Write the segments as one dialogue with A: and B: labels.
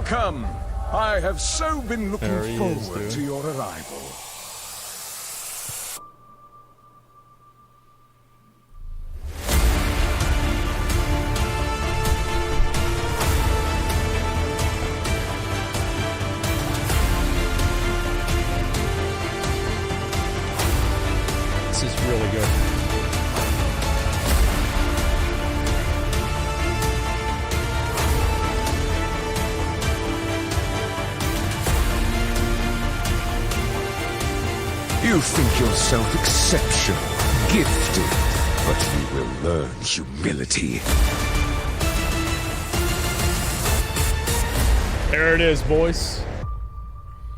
A: Welcome. I have so been looking forward to your arrival.
B: This is really good.
A: You think yourself exceptional, gifted, but you will learn humility.
B: There it is, boys.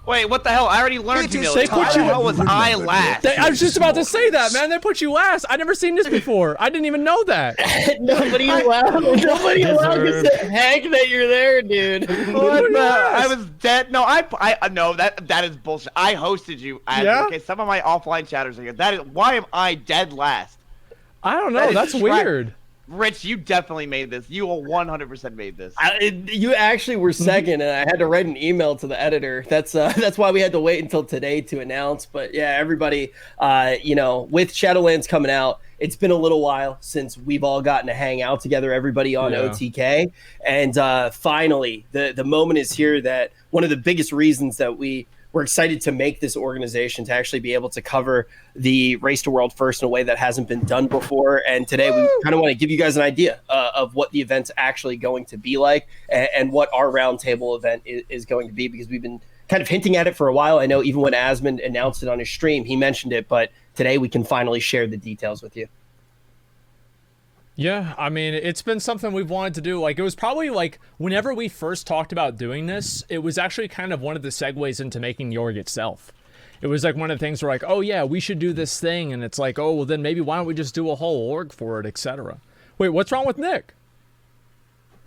C: Wait, what the hell? I already learned humility. Why the hell was I last?
B: I was just about to say that, man. They put you last. I've never seen this before. I didn't even know that.
D: Nobody allowed. Nobody allowed you to heck that you're there, dude.
C: What the? I was dead. No, no. That is bullshit. I hosted you. Okay, some of my offline chatters are here. That is why am I dead last?
B: I don't know. That's weird.
C: Rich, you definitely made this. You 100% made this.
D: You actually were second, and I had to write an email to the editor. That's why we had to wait until today to announce. But yeah, everybody, with Shadowlands coming out, it's been a little while since we've all gotten to hang out together, everybody on OTK. And finally, the moment is here that one of the biggest reasons that we're excited to make this organization to actually be able to cover the Race to World First in a way that hasn't been done before. And today we kind of want to give you guys an idea of what the event's actually going to be like and what our roundtable event is going to be, because we've been kind of hinting at it for a while. I know even when Asmon announced it on his stream, he mentioned it, but today we can finally share the details with you.
B: Yeah, I mean, it's been something we've wanted to do. Like, it was probably like whenever we first talked about doing this, it was actually kind of one of the segues into making the org itself. It was like one of the things where like, oh yeah, we should do this thing. And it's like, oh, well then maybe why don't we just do a whole org for it, etc. Wait, what's wrong with Nick?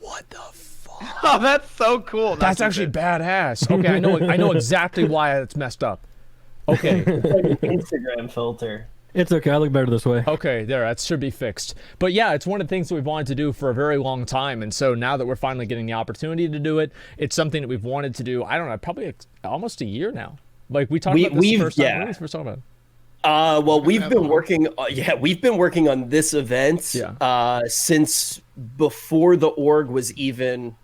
B: What the fuck?
C: Oh, that's so cool.
B: That's actually badass. Okay, I know exactly why it's messed up. Okay.
D: It's like an Instagram filter.
E: It's okay. I look better this way.
B: Okay, there. That should be fixed. But yeah, it's one of the things that we've wanted to do for a very long time. And so now that we're finally getting the opportunity to do it, it's something that we've wanted to do, I don't know, probably almost a year now. Like, we talked about this the first time. When did we first talk about it?
D: Well, we've been working on this event since before the org was even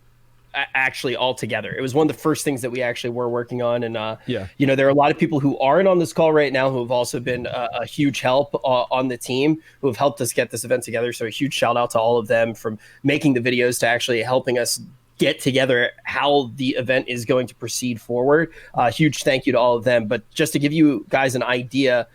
D: actually all together. It was one of the first things that we actually were working on. And, there are a lot of people who aren't on this call right now who have also been a huge help on the team, who have helped us get this event together. So a huge shout out to all of them, from making the videos to actually helping us get together how the event is going to proceed forward. Huge thank you to all of them. But just to give you guys an idea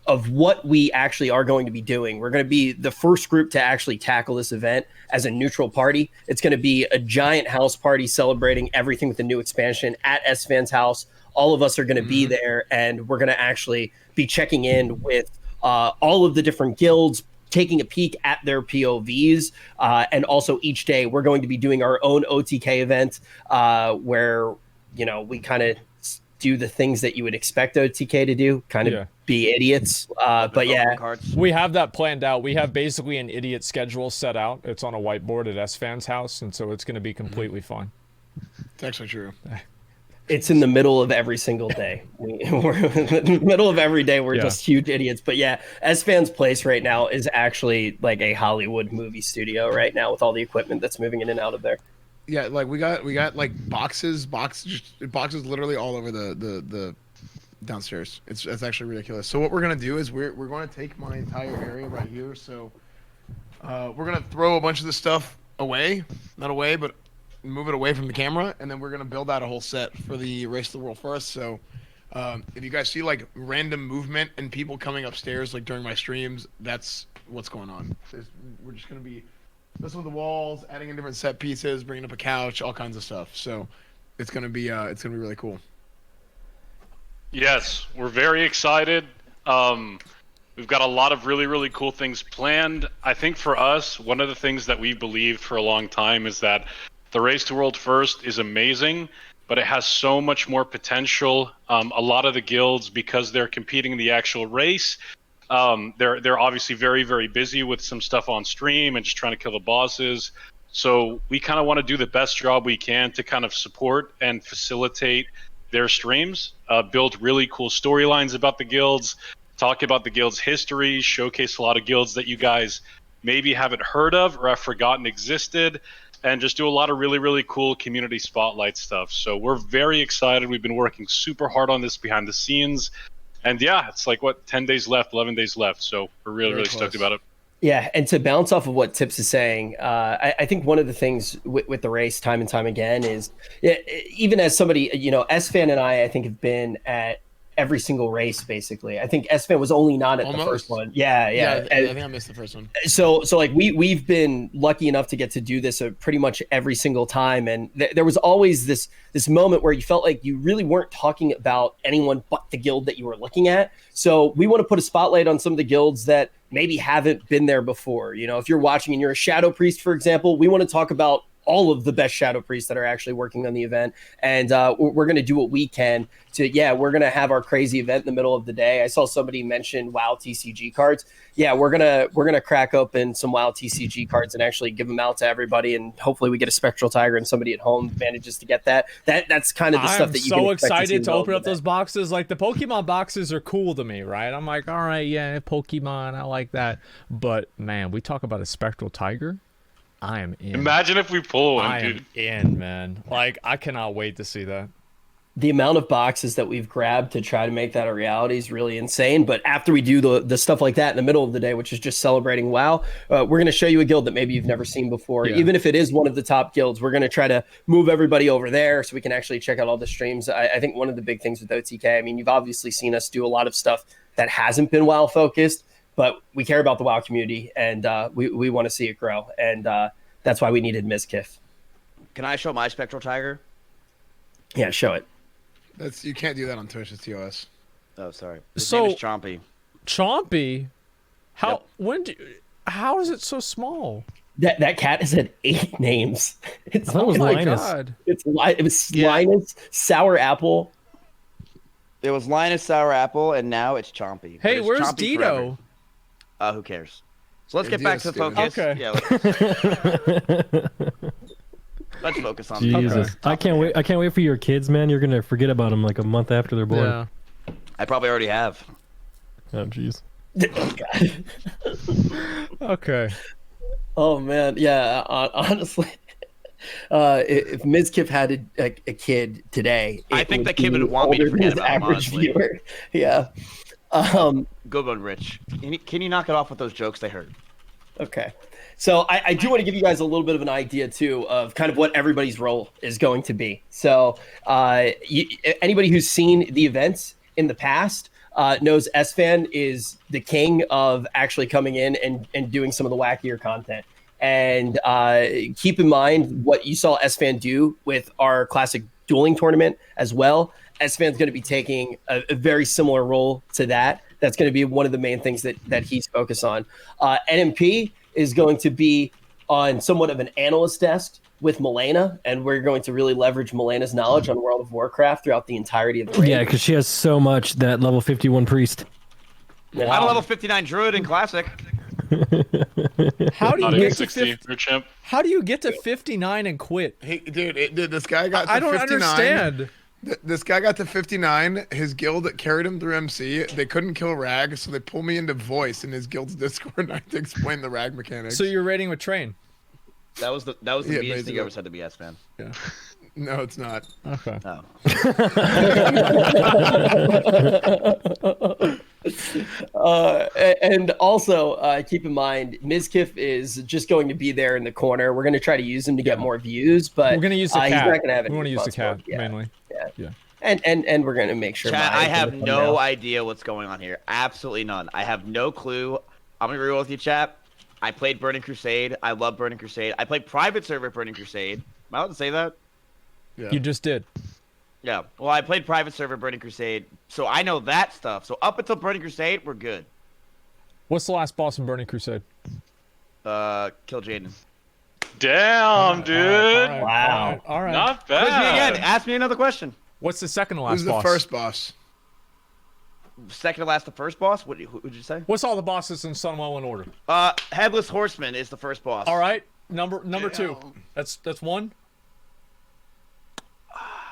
D: of what we actually are going to be doing, we're going to be the first group to actually tackle this event as a neutral party. It's going to be a giant house party celebrating everything with the new expansion at S-Fan's house. All of us are going to be there, and we're going to actually be checking in with all of the different guilds, taking a peek at their POVs, and also each day we're going to be doing our own OTK event where we kind of do the things that you would expect OTK to do, kind of be idiots. But yeah,
B: we have that planned out. We have basically an idiot schedule set out. It's on a whiteboard at S-Fan's house, and so it's going to be completely fun.
F: It's actually true.
D: It's in the middle of every single day. We're in the middle of every day. We're just huge idiots. But yeah, S-Fan's place right now is actually like a Hollywood movie studio right now, with all the equipment that's moving in and out of there.
F: Yeah, like we got like boxes literally all over the downstairs. It's actually ridiculous. So what we're gonna do is we're gonna take my entire area right here. So we're gonna throw a bunch of this stuff away, not away, but move it away from the camera, and then we're gonna build out a whole set for the Race to the World First. So if you guys see like random movement and people coming upstairs like during my streams, that's what's going on. We're just gonna be messing with the walls, adding in different set pieces, bringing up a couch, all kinds of stuff. So it's gonna be really cool.
G: Yes, we're very excited. We've got a lot of really, really cool things planned. I think for us, one of the things that we believed for a long time is that the Race to World First is amazing, but it has so much more potential. A lot of the guilds, because they're competing in the actual race, they're obviously very, very busy with some stuff on stream and just trying to kill the bosses. So we kind of want to do the best job we can to kind of support and facilitate their streams, build really cool storylines about the guilds, talk about the guild's history, showcase a lot of guilds that you guys maybe haven't heard of or have forgotten existed, and just do a lot of really, really cool community spotlight stuff. So we're very excited. We've been working super hard on this behind the scenes. And yeah, it's like, 10 days left, 11 days left. So we're really, really stoked about it.
D: Yeah, and to bounce off of what Tips is saying, I think one of the things with the race time and time again is, even as somebody, S-Fan and I think have been at every single race, basically. I think S-Fan was only not at the first one. Yeah.
F: I think I missed the first one.
D: So like we've been lucky enough to get to do this pretty much every single time, and there was always this moment where you felt like you really weren't talking about anyone but the guild that you were looking at. So we want to put a spotlight on some of the guilds that maybe haven't been there before. If you're watching and you're a Shadow Priest, for example, we want to talk about all of the best Shadow Priests that are actually working on the event. And we're going to do what we can to, we're going to have our crazy event in the middle of the day. I saw somebody mention WoW TCG cards. Yeah, we're going to crack open some WoW TCG cards and actually give them out to everybody. And hopefully we get a Spectral Tiger and somebody at home manages to get that. That's kind of the stuff that you can expect
B: excited to open up
D: that.
B: those boxes. Like, the Pokemon boxes are cool to me, right? I'm like, all right, yeah, Pokemon, I like that. But man, we talk about a Spectral Tiger. I am in.
G: Imagine if we pull one, dude.
B: I am in, man. Like, I cannot wait to see that.
D: The amount of boxes that we've grabbed to try to make that a reality is really insane. But after we do the stuff like that in the middle of the day, which is just celebrating WoW, we're going to show you a guild that maybe you've never seen before. Yeah. Even if it is one of the top guilds, we're going to try to move everybody over there so we can actually check out all the streams. I think one of the big things with OTK, I mean, you've obviously seen us do a lot of stuff that hasn't been WoW focused, but we care about the WoW community, and we want to see it grow. And that's why we needed Mizkif.
C: Can I show my Spectral Tiger?
D: Yeah, show it.
F: You can't do that on Twitch. It's TOS.
C: Oh, sorry. His name is Chompy.
B: Chompy? How?
C: Yep.
B: How is it so small?
D: That cat has had 8 names. It's
E: oh my
B: God.
D: It was Linus, Sour Apple.
C: It was Linus, Sour Apple, and now it's Chompy.
B: Hey, where's
C: Chompy
B: Dito?
C: Who cares? So let's get back to the focus.
B: Okay.
C: Yeah, let's focus on
E: Jesus.
C: Okay.
E: I can't wait for your kids, man. You're gonna forget about them like a month after they're born.
B: Yeah.
C: I probably already have.
E: Oh jeez.
B: Okay.
D: Oh man, yeah. Honestly, if Mizkif had a kid today,
C: I think the kid would want me to forget about him,
D: average
C: honestly.
D: viewer. Yeah.
C: Good one, Rich. Can you knock it off with those jokes they heard?
D: Okay. So I do want to give you guys a little bit of an idea, too, of kind of what everybody's role is going to be. So anybody who's seen the events in the past knows S-Fan is the king of actually coming in and doing some of the wackier content. And keep in mind what you saw S-Fan do with our classic dueling tournament as well. S-Fan's going to be taking a very similar role to that. That's going to be one of the main things that he's focused on. NMP is going to be on somewhat of an analyst desk with Milena, and we're going to really leverage Milena's knowledge on World of Warcraft throughout the entirety of the raid.
E: Yeah, because she has so much, that level 51 priest.
C: I'm a level 59 druid in Classic.
B: How do
G: Not
B: you
G: even
B: get to
G: 60, Chimp.
B: How do you get to 59 and quit?
F: Hey, dude, this guy got to 59.
B: I don't understand.
F: This guy got to 59. His guild that carried him through MC, they couldn't kill Rag, so they pulled me into voice in his guild's Discord, and I had to explain the Rag mechanics.
B: So you're raiding with Train?
C: That was the meanest thing you ever said to me, S-Man.
F: Yeah. No, it's not.
B: Okay.
C: Oh.
D: And also keep in mind, Mizkif is just going to be there in the corner. We're going to try to use him to get more views, but
B: we're going to use the cat.
D: He's not going to have any
B: we want to use the cat mainly.
D: Yeah. And we're going to make sure.
C: Chat, I have no idea what's going on here. Absolutely none. I have no clue. I'm going to be real with you, chat. I played Burning Crusade. I love Burning Crusade. I played private server at Burning Crusade. Am I allowed to say that?
F: Yeah.
B: You just did.
C: Yeah. Well, I played private server Burning Crusade, so I know that stuff. So up until Burning Crusade, we're good.
B: What's the last boss in Burning Crusade?
C: Kill Jaden.
G: Damn, dude.
D: Wow.
B: All right.
G: Not
C: Quiz me
G: bad.
C: again. Ask me another question.
B: What's the second to last
F: Who's
B: boss?
F: the first boss?
C: Second to last, the first boss? What would you say?
B: What's all the bosses in Sunwell in order?
C: Headless Horseman is the first boss.
B: All right. Number 2. That's 1.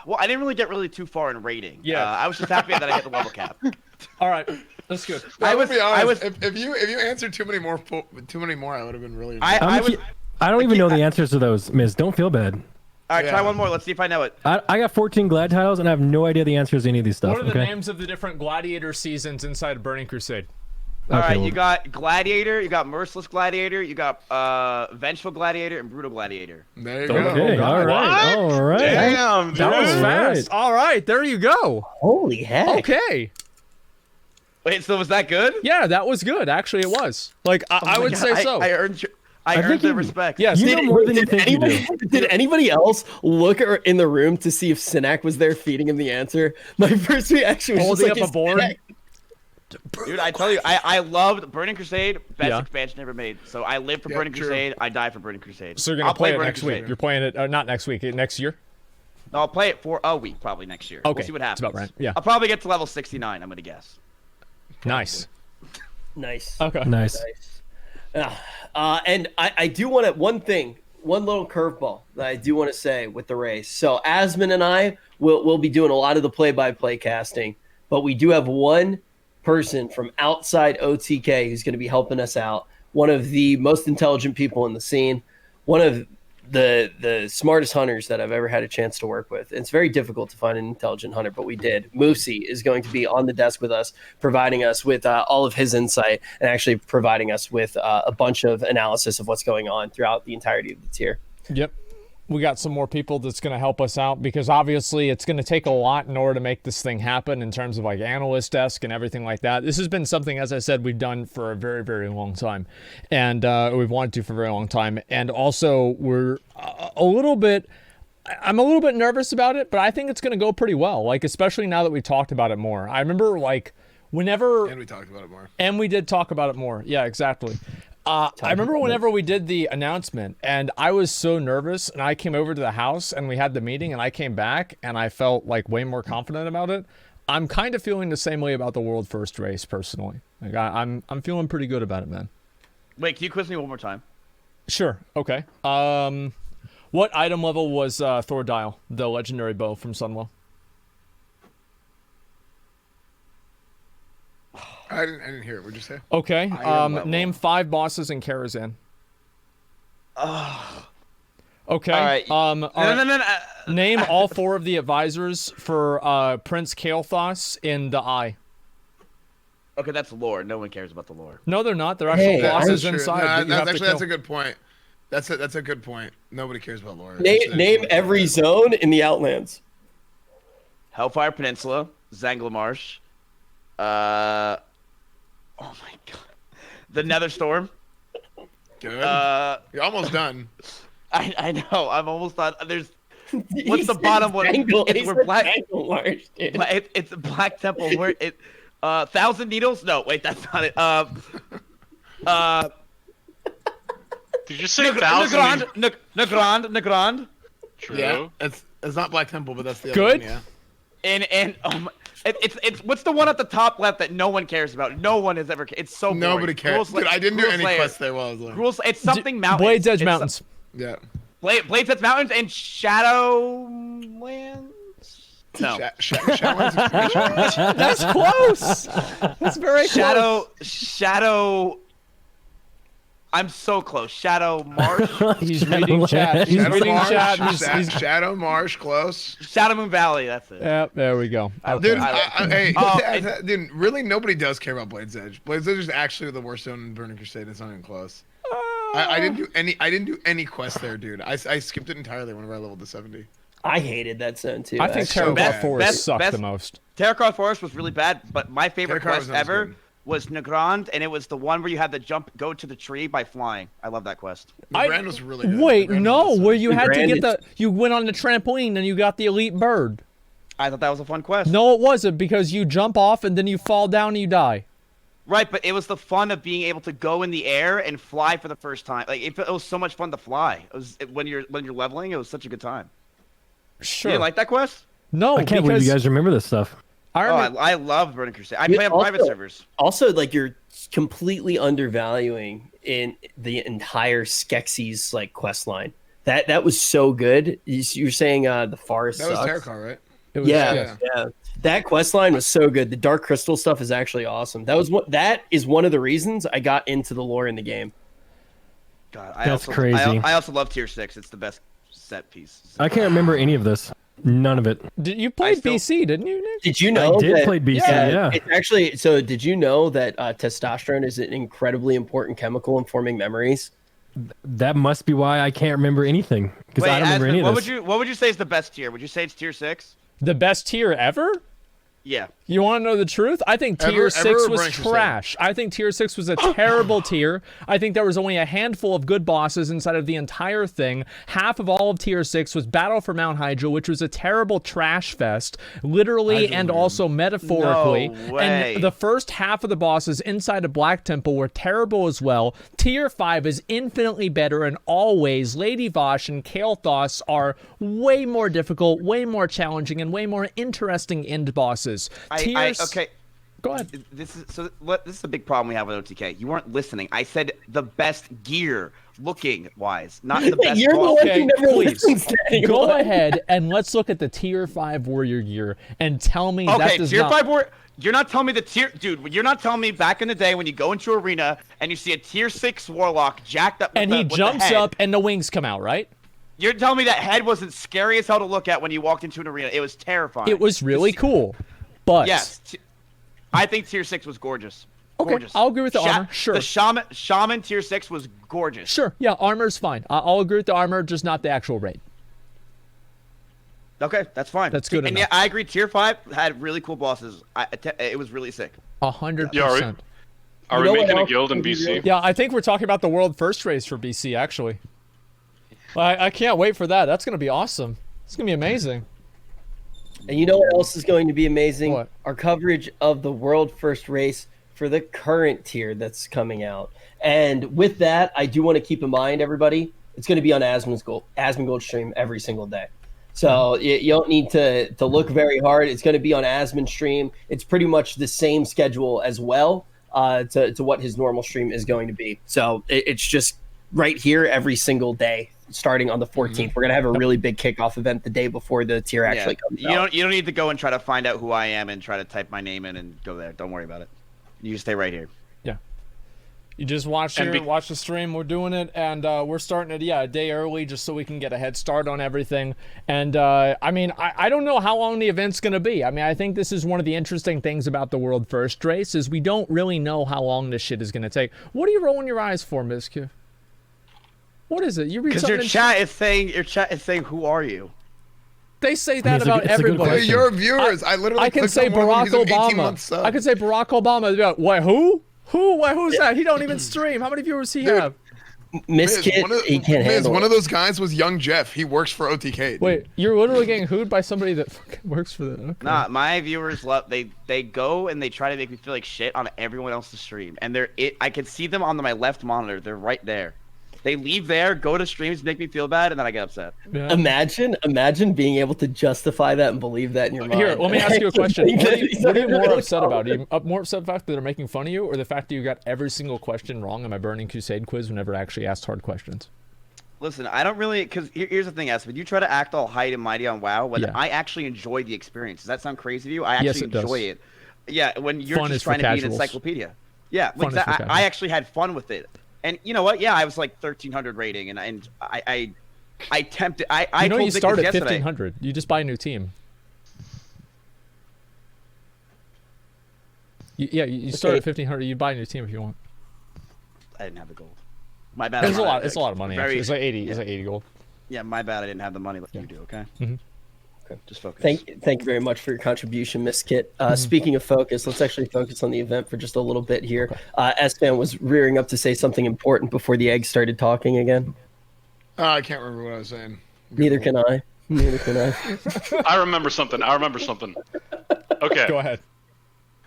C: Well, I didn't really get too far in rating.
B: Yeah.
C: I was just happy that I hit the level cap.
B: All right, that's good.
F: I would be honest. If you answered too many more, I would have been really.
E: I don't even know the answers to those, Miz. Don't feel bad.
C: All right, try one more. Let's see if I know it.
E: I got 14 glad tiles, and I have no idea the answers to any of these stuff.
B: What are the
E: okay?
B: names of the different gladiator seasons inside of Burning Crusade?
C: All right,
E: well-
C: you got Gladiator, you got Merciless Gladiator, you got Vengeful Gladiator, and Brutal Gladiator.
F: There you go.
E: Okay, all right, all right.
G: Damn,
B: That was
G: dude.
B: fast. All right, there you go.
D: Holy heck!
B: Okay.
C: Wait, so was that good?
B: Yeah, that was good. Actually, it was. Like, I would say so.
C: I earned
E: think
C: the
E: you-
C: respect.
B: Yes.
E: You know more than you think you do.
D: Did anybody else look in the room to see if Sinak was there feeding him the answer? My first reaction was
B: Holding
D: just like,
B: up a board.
D: Sinak-
C: Dude, I tell you, I loved Burning Crusade. Best
B: Yeah.
C: expansion ever made. So I live for
F: Yeah,
C: Burning
F: true.
C: Crusade. I die for Burning Crusade.
B: So you're gonna
C: I'll
B: play it
C: Burning
B: next week.
C: Crusade.
B: You're playing it, not next week, next year.
C: No, I'll play it for a week, probably next year.
B: Okay,
C: We'll see what
B: that's
C: happens.
B: about right, yeah.
C: I'll probably get to level 69. I'm gonna guess.
B: Nice.
D: Nice.
B: Okay.
E: Nice.
D: And I do want to one little curveball that I do want to say with the race. So Asmon and I will be doing a lot of the play-by-play casting, but we do have one person from outside OTK who's going to be helping us out. One of the most intelligent people in the scene, one of the smartest hunters that I've ever had a chance to work with. It's very difficult to find an intelligent hunter, but we did. Moosey is going to be on the desk with us, providing us with all of his insight and actually providing us with a bunch of analysis of what's going on throughout the entirety of the tier.
B: Yep. We got some more people that's going to help us out because obviously it's going to take a lot in order to make this thing happen in terms of like analyst desk and everything like that. This has been something, as I said, we've done for a very, very long time, and we've wanted to for a very long time. And also we're I'm a little bit nervous about it, but I think it's going to go pretty well. Like, especially now that we talked about it more. I remember like whenever,
F: And we talked about it more.
B: and we did talk about it more. Yeah, exactly. I remember whenever we did the announcement and I was so nervous and I came over to the house and we had the meeting and I came back and I felt like way more confident about it. I'm kind of feeling the same way about the world first race personally. Like I'm feeling pretty good about it, man.
C: Wait, can you quiz me one more time?
B: Sure. Okay. What item level was Thor Dial, the legendary bow from Sunwell?
F: I didn't hear it. What'd you say?
B: Okay.
C: Item level.
B: Name 5 bosses in Karazhan. Okay.
C: All right. No.
B: Name all 4 of the advisors for Prince Kael'thas in the Eye.
C: Okay, that's lore. No one cares about the lore.
B: No, they're not. They're actual bosses
F: True.
B: inside.
F: No,
B: that you have to
F: that's
B: kill.
F: a good point. That's a good point. Nobody cares about lore.
D: Name every zone in the Outlands.
C: Hellfire Peninsula, Zangla Marsh. Oh my god. The Nether Storm.
F: Good. You're almost done.
C: I know. I'm almost done. There's. What's the bottom one? It's where Black. It's Black Temple. Where it. Thousand Needles? No, wait, that's not it.
G: Did you say thousand?
C: Nagrand.
G: True.
F: Yeah. It's not Black Temple, but that's the
B: Good.
F: other one, yeah.
C: And it's what's the one at the top left that no one cares about? No one has ever. It's so boring.
F: Nobody cares. Dude, I didn't do any quests there while I was looking.
C: It's something mountains.
B: Blades Edge
C: It's
B: Mountains.
F: Yeah.
C: Blades Edge Mountains and Shadowlands. No.
F: Shadowlands expansion?
B: That's close. That's very close.
C: Shadow. I'm so close. Shadow Marsh.
B: He's reading chat. He's
F: Shadow
B: reading
F: Marsh,
B: chat. He's
F: Shadow Marsh, close.
C: Shadow Moon Valley. That's it.
B: yeah, there we go.
F: Dude,
B: Okay.
F: hey, dude, really, nobody does care about Blade's Edge. Blade's Edge is actually the worst zone in Burning Crusade. It's not even close. I didn't do any quests there, dude. I skipped it entirely whenever I leveled to 70.
D: I hated that zone too.
B: I think
F: so
B: Terracross
F: bad.
B: Forest sucked
C: best-
B: the most.
C: Terracross Forest was really bad, but my favorite
F: Terracross
C: quest
F: was
C: ever
F: good.
C: was Nagrand, and it was the one where you had to go to the tree by flying. I love that quest.
F: The brand was really good.
B: Wait,
F: The brand
B: no,
F: was
B: where you had to
D: Grand
B: get you went on the trampoline and you got the elite bird.
C: I thought that was a fun quest.
B: No, it wasn't because you jump off and then you fall down and you die.
C: Right, but it was the fun of being able to go in the air and fly for the first time. Like it was so much fun to fly. When you're leveling, it was such a good time.
B: Sure.
C: You like that quest?
B: No,
E: I can't believe
B: because
E: you guys remember this stuff.
B: I remember,
C: I love Burning Crusade. I play on
D: also-
C: private servers.
D: Also, like your completely undervaluing in the entire Skeksis like quest line. That was so good. You're saying the forest
F: That was
D: sucks?
F: Terracar, right?
B: It was,
D: Yeah. That quest line was so good. The Dark Crystal stuff is actually awesome. That is one of the reasons I got into the lore in the game.
C: God,
E: That's crazy.
C: I also love tier 6. It's the best set piece.
E: I can't remember any of this. None of it.
B: You played BC, didn't you, Nick?
D: Did you know?
E: I did
D: that,
E: play BC, yeah.
D: It's actually, so did you know that testosterone is an incredibly important chemical in forming memories?
E: That must be why I can't remember anything. Because I don't remember any of this.
C: What would you say is the best tier? Would you say it's tier 6?
B: The best tier ever?
C: Yeah.
B: You want to know the truth? I think tier 6 was
F: Burning Crusade?
B: trash. I think tier 6 was a terrible tier. I think there was only a handful of good bosses inside of the entire thing. Half of all of tier 6 was Battle for Mount Hydra, which was a terrible trash fest, literally and also metaphorically.
C: No way.
B: And the first half of the bosses inside of Black Temple were terrible as well. Tier 5 is infinitely better, and always Lady Vosh and Kael'thas are way more difficult, way more challenging, and way more interesting end bosses.
C: Okay.
B: Go ahead.
C: This is a big problem we have with OTK. You weren't listening. I said the best gear, looking wise, not the best.
D: You're the
C: boss.
D: one
B: Okay,
D: who never
B: please.
D: listens to anyone.
B: Go ahead and let's look at the tier 5 warrior gear and tell me that
C: Okay,
B: does
C: tier
B: not...
C: 5 war. You're not telling me the tier, dude. You're not telling me back in the day when you go into arena and you see a tier 6 warlock jacked up, with
B: And
C: the,
B: he
C: with the
B: jumps
C: head.
B: up and the wings come out, right?
C: You're telling me that head wasn't scary as hell to look at when you walked into an arena. It was terrifying.
B: It was really cool. But
C: Yes. I think tier 6 was gorgeous.
B: Okay,
C: Gorgeous.
B: I'll agree with the armor, sure.
C: The shaman tier 6 was gorgeous.
B: sure, yeah, armor's fine. I'll agree with the armor, just not the actual raid.
C: Okay, that's fine.
B: That's good
C: And
B: enough.
C: yeah, I agree. Tier 5 had really cool bosses. It was really sick.
B: 100%.
G: Yeah, Are
D: You
G: we
D: know what
G: making a
D: else
G: guild in
D: would be
G: BC?
D: really-
B: Yeah, I think we're talking about the world first race for BC, actually. I can't wait for that. That's going to be awesome. It's going to be amazing.
D: And you know what else is going to be amazing?
B: What?
D: Our coverage of the world first race for the current tier that's coming out. And with that, I do want to keep in mind, everybody, it's going to be on Asmongold stream every single day. So you don't need to look very hard. It's going to be on Asmon stream. It's pretty much the same schedule as well to what his normal stream is going to be. So it's just right here every single day, starting on the 14th. We're going to have a really big kickoff event the day before the tier actually comes out.
C: You don't need to go and try to find out who I am and try to type my name in and go there. Don't worry about it. You just stay right here.
B: Yeah. You just watch watch the stream. We're doing it, and we're starting it, a day early just so we can get a head start on everything. And, I mean, I don't know how long the event's going to be. I mean, I think this is one of the interesting things about the World First Race is we don't really know how long this shit is going to take. What are you rolling your eyes for, Miss Q? What is it? You read
C: Because
B: something
C: your
B: in
C: chat is saying, who are you?
B: They say that
E: It's a
B: about
E: good- it's a good
B: everybody.
E: question.
F: Your viewers. I literally
B: I can
F: clicked
B: say
F: on one of
B: Barack
F: them, he's an 18
B: Obama.
F: month sub.
B: I can say Barack Obama. They'd be like, what, who? Who? Why, who's that? He don't even stream. How many viewers he have?
D: Miss Kid, he can't handle
F: one
D: it.
F: of those guys was young Jeff. He works for OTK. dude.
B: Wait, you're literally getting hooed by somebody that fucking works for the... Okay.
C: Nah, my viewers love they go and they try to make me feel like shit on everyone else's stream, and I can see them on my left monitor. They're right there. They leave there, go to streams, make me feel bad, and then I get upset.
B: Yeah.
D: Imagine being able to justify that and believe that in your mind.
B: Here, let me ask you a question.
D: Think
B: What
D: that
B: are
D: he's
B: you more
D: really
B: upset about? Are
D: solid.
B: you more upset about the fact that they're making fun of you, or the fact that you got every single question wrong in my Burning Crusade quiz whenever I actually asked hard questions?
C: Listen, I don't really, because here's the thing, Aspen. You try to act all high and mighty on WoW, when
B: Yeah.
C: I actually enjoy the experience. Does that sound crazy to you? I actually
B: Yes, it does.
C: enjoy it. Yeah, when you're
B: Fun is
C: just
B: for
C: trying to be an
B: casuals.
C: encyclopedia. Yeah,
B: Fun is for
C: I
B: casuals.
C: actually had fun with it. And you know what? Yeah, I was like 1,300 rating, and I tempted. I
B: You know
C: told
B: you
C: Vic
B: start
C: this
B: at
C: yesterday.
B: 1,500. You just buy a new team. You start at 1,500. You buy a new team if you want.
C: I didn't have the gold. My bad.
B: It's
C: I'm
B: a
C: not
B: lot. It's a lot of money.
C: very-
B: Actually. It's like 80.
C: Yeah.
B: It's like 80 gold.
C: Yeah, my bad. I didn't have the money like you do. Okay.
B: Mhm.
C: Okay. Just focus.
D: Thank you very much for your contribution, Miss Kit. Speaking of focus, let's actually focus on the event for just a little bit here. S-Fan was rearing up to say something important before the eggs started talking again.
F: I can't remember what I was saying.
D: Neither can I. Neither can I.
G: I remember something. Okay.
B: Go ahead.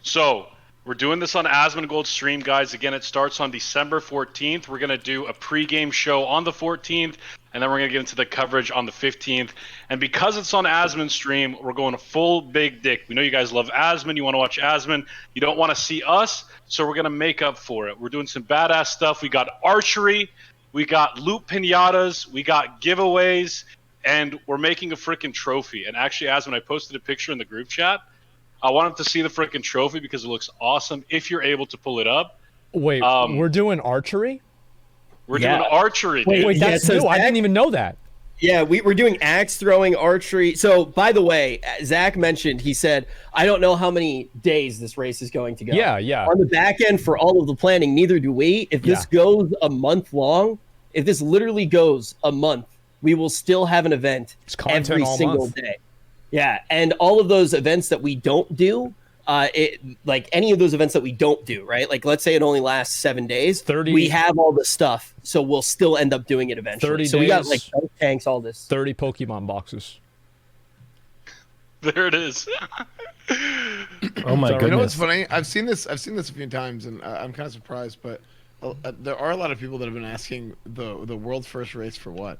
G: So we're doing this on Asmongold stream, guys. Again, it starts on December 14th. We're going to do a pregame show on the 14th. and then we're going to get into the coverage on the 15th. And because it's on Asmon's stream, we're going full big dick. We know you guys love Asmon. You want to watch Asmon. You don't want to see us, so we're going to make up for it. We're doing some badass stuff. We got archery. We got loot pinatas. We got giveaways. And we're making a freaking trophy. And actually, Asmon, I posted a picture in the group chat. I wanted to see the freaking trophy because it looks awesome if you're able to pull it up.
B: Wait, we're doing archery?
G: We're doing archery.
B: Wait, that's new. I didn't even know that.
D: Yeah, we're doing axe throwing, archery. So, by the way, Zach mentioned, he said, I don't know how many days this race is going to go.
B: Yeah.
D: On the back end for all of the planning, neither do we. If this goes a month long, if this literally goes a month, we will still have an event every single day. Yeah, and all of those events that we don't do, like any of those events that we don't do, right? Like let's say it only lasts 7 days.
B: 30.
D: We have all the stuff, so we'll still end up doing it eventually.
B: 30
D: so
B: days,
D: we got like tanks, all this.
B: 30 Pokemon boxes.
G: There it is.
E: Oh my goodness!
F: You know what's funny? I've seen this a few times, and I'm kind of surprised. But there are a lot of people that have been asking the world first race for what?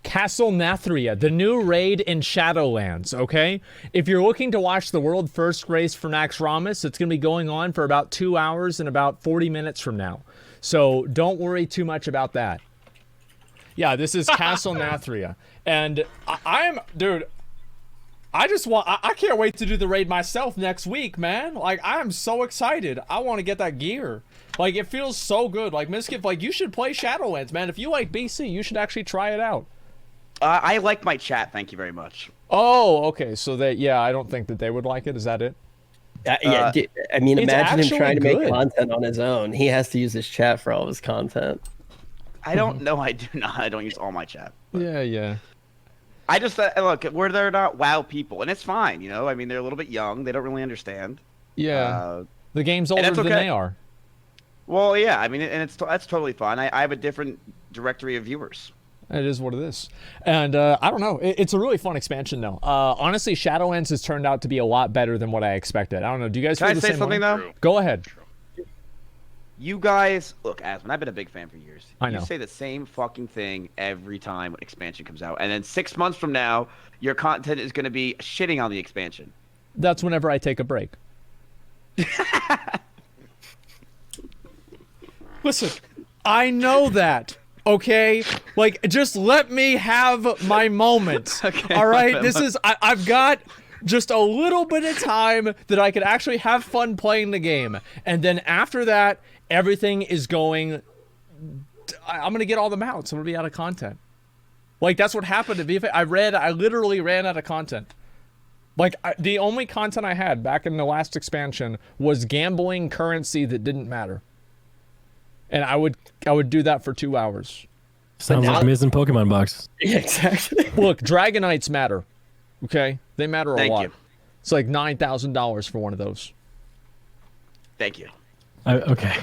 B: Castle Nathria, the new raid in Shadowlands, okay? If you're looking to watch the world first race for Naxxramas, it's going to be going on for about 2 hours and about 40 minutes from now. So don't worry too much about that. Yeah, this is Castle Nathria. And dude, I can't wait to do the raid myself next week, man. Like, I am so excited. I want to get that gear. Like, it feels so good. Like, Miskif, like, you should play Shadowlands, man. If you like BC, you should actually try it out.
C: I like my chat. Thank you very much.
B: Oh, okay. So I don't think that they would like it. Is that it?
D: Yeah, I mean, imagine him trying to
B: good.
D: make content on his own. He has to use his chat for all of his content.
C: I don't know. I do not. I don't use all my chat.
B: Yeah.
C: I just look. They're not WoW people, and it's fine. You know, I mean, they're a little bit young. They don't really understand.
B: Yeah. The game's older than they are.
C: Well, yeah. I mean, and that's totally fine. I have a different directory of viewers.
B: It is what it is. And I don't know. It's a really fun expansion, though. Honestly, Shadowlands has turned out to be a lot better than what I expected. I don't know. Do you guys feel the same way?
C: Can I say something, though?
B: Go ahead.
C: You guys, look, Asmon, I've been a big fan for years.
B: I know.
C: You say the same fucking thing every time an expansion comes out. And then 6 months from now, your content is going to be shitting on the expansion.
B: That's whenever I take a break. Listen, I know that. Okay, like just let me have my moment.
C: Okay,
B: all right, I've got just a little bit of time that I could actually have fun playing the game, and then after that, everything is going. I'm gonna get all the mounts. I'm gonna be out of content. Like that's what happened to VFA. I literally ran out of content. Like the only content I had back in the last expansion was gambling currency that didn't matter. And I would do that for 2 hours.
E: Sounds like Miz and Pokemon box.
D: Yeah, exactly.
B: Look, Dragonites matter. Okay? They matter a lot.
C: Thank you.
B: It's like $9,000 for one of those.
C: Thank you.
E: Okay.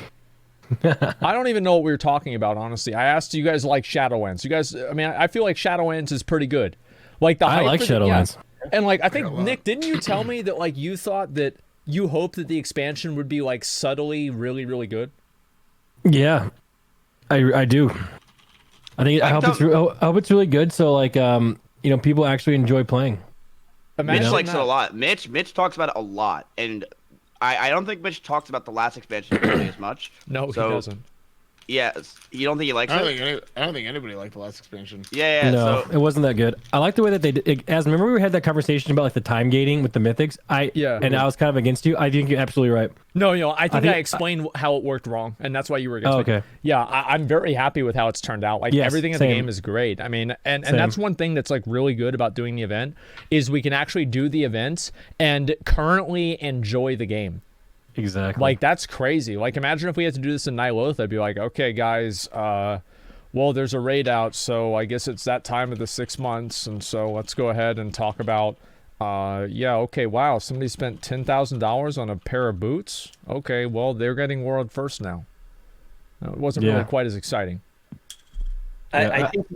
B: I don't even know what we were talking about, honestly. I asked you guys like Shadowlands. You guys, I mean, I feel like Shadowlands is pretty good. Like
E: I like Shadowlands.
B: Yeah. And like, I think, Nick, didn't you tell me that like you thought that you hoped that the expansion would be like subtly really, really good?
E: Yeah, I do. I hope it's really good. So like, people actually enjoy playing.
C: Mitch likes it a lot. Mitch talks about it a lot, and I don't think Mitch talks about the last expansion really as much.
B: No, he doesn't.
C: Yeah, you don't think he likes it?
F: I don't think anybody liked the last expansion.
C: Yeah.
E: No, it wasn't that good. I like the way that they did. As remember we had that conversation about like the time gating with the mythics. And I was kind of against you. I think you're absolutely right.
B: No, I think I explained how it worked wrong, and that's why you were against me.
E: Okay.
B: Yeah, I'm very happy with how it's turned out. Like everything in the game is great. I mean, and that's one thing that's like really good about doing the event is we can actually do the events and currently enjoy the game.
E: Exactly.
B: Like that's crazy. Like imagine if we had to do this in Nyloth, I'd be like, okay, guys, well, there's a raid out, so I guess it's that time of the 6 months, and so let's go ahead and talk about. Wow, somebody spent $10,000 on a pair of boots. Okay, well, they're getting world first now. It wasn't really quite as exciting.
D: I think.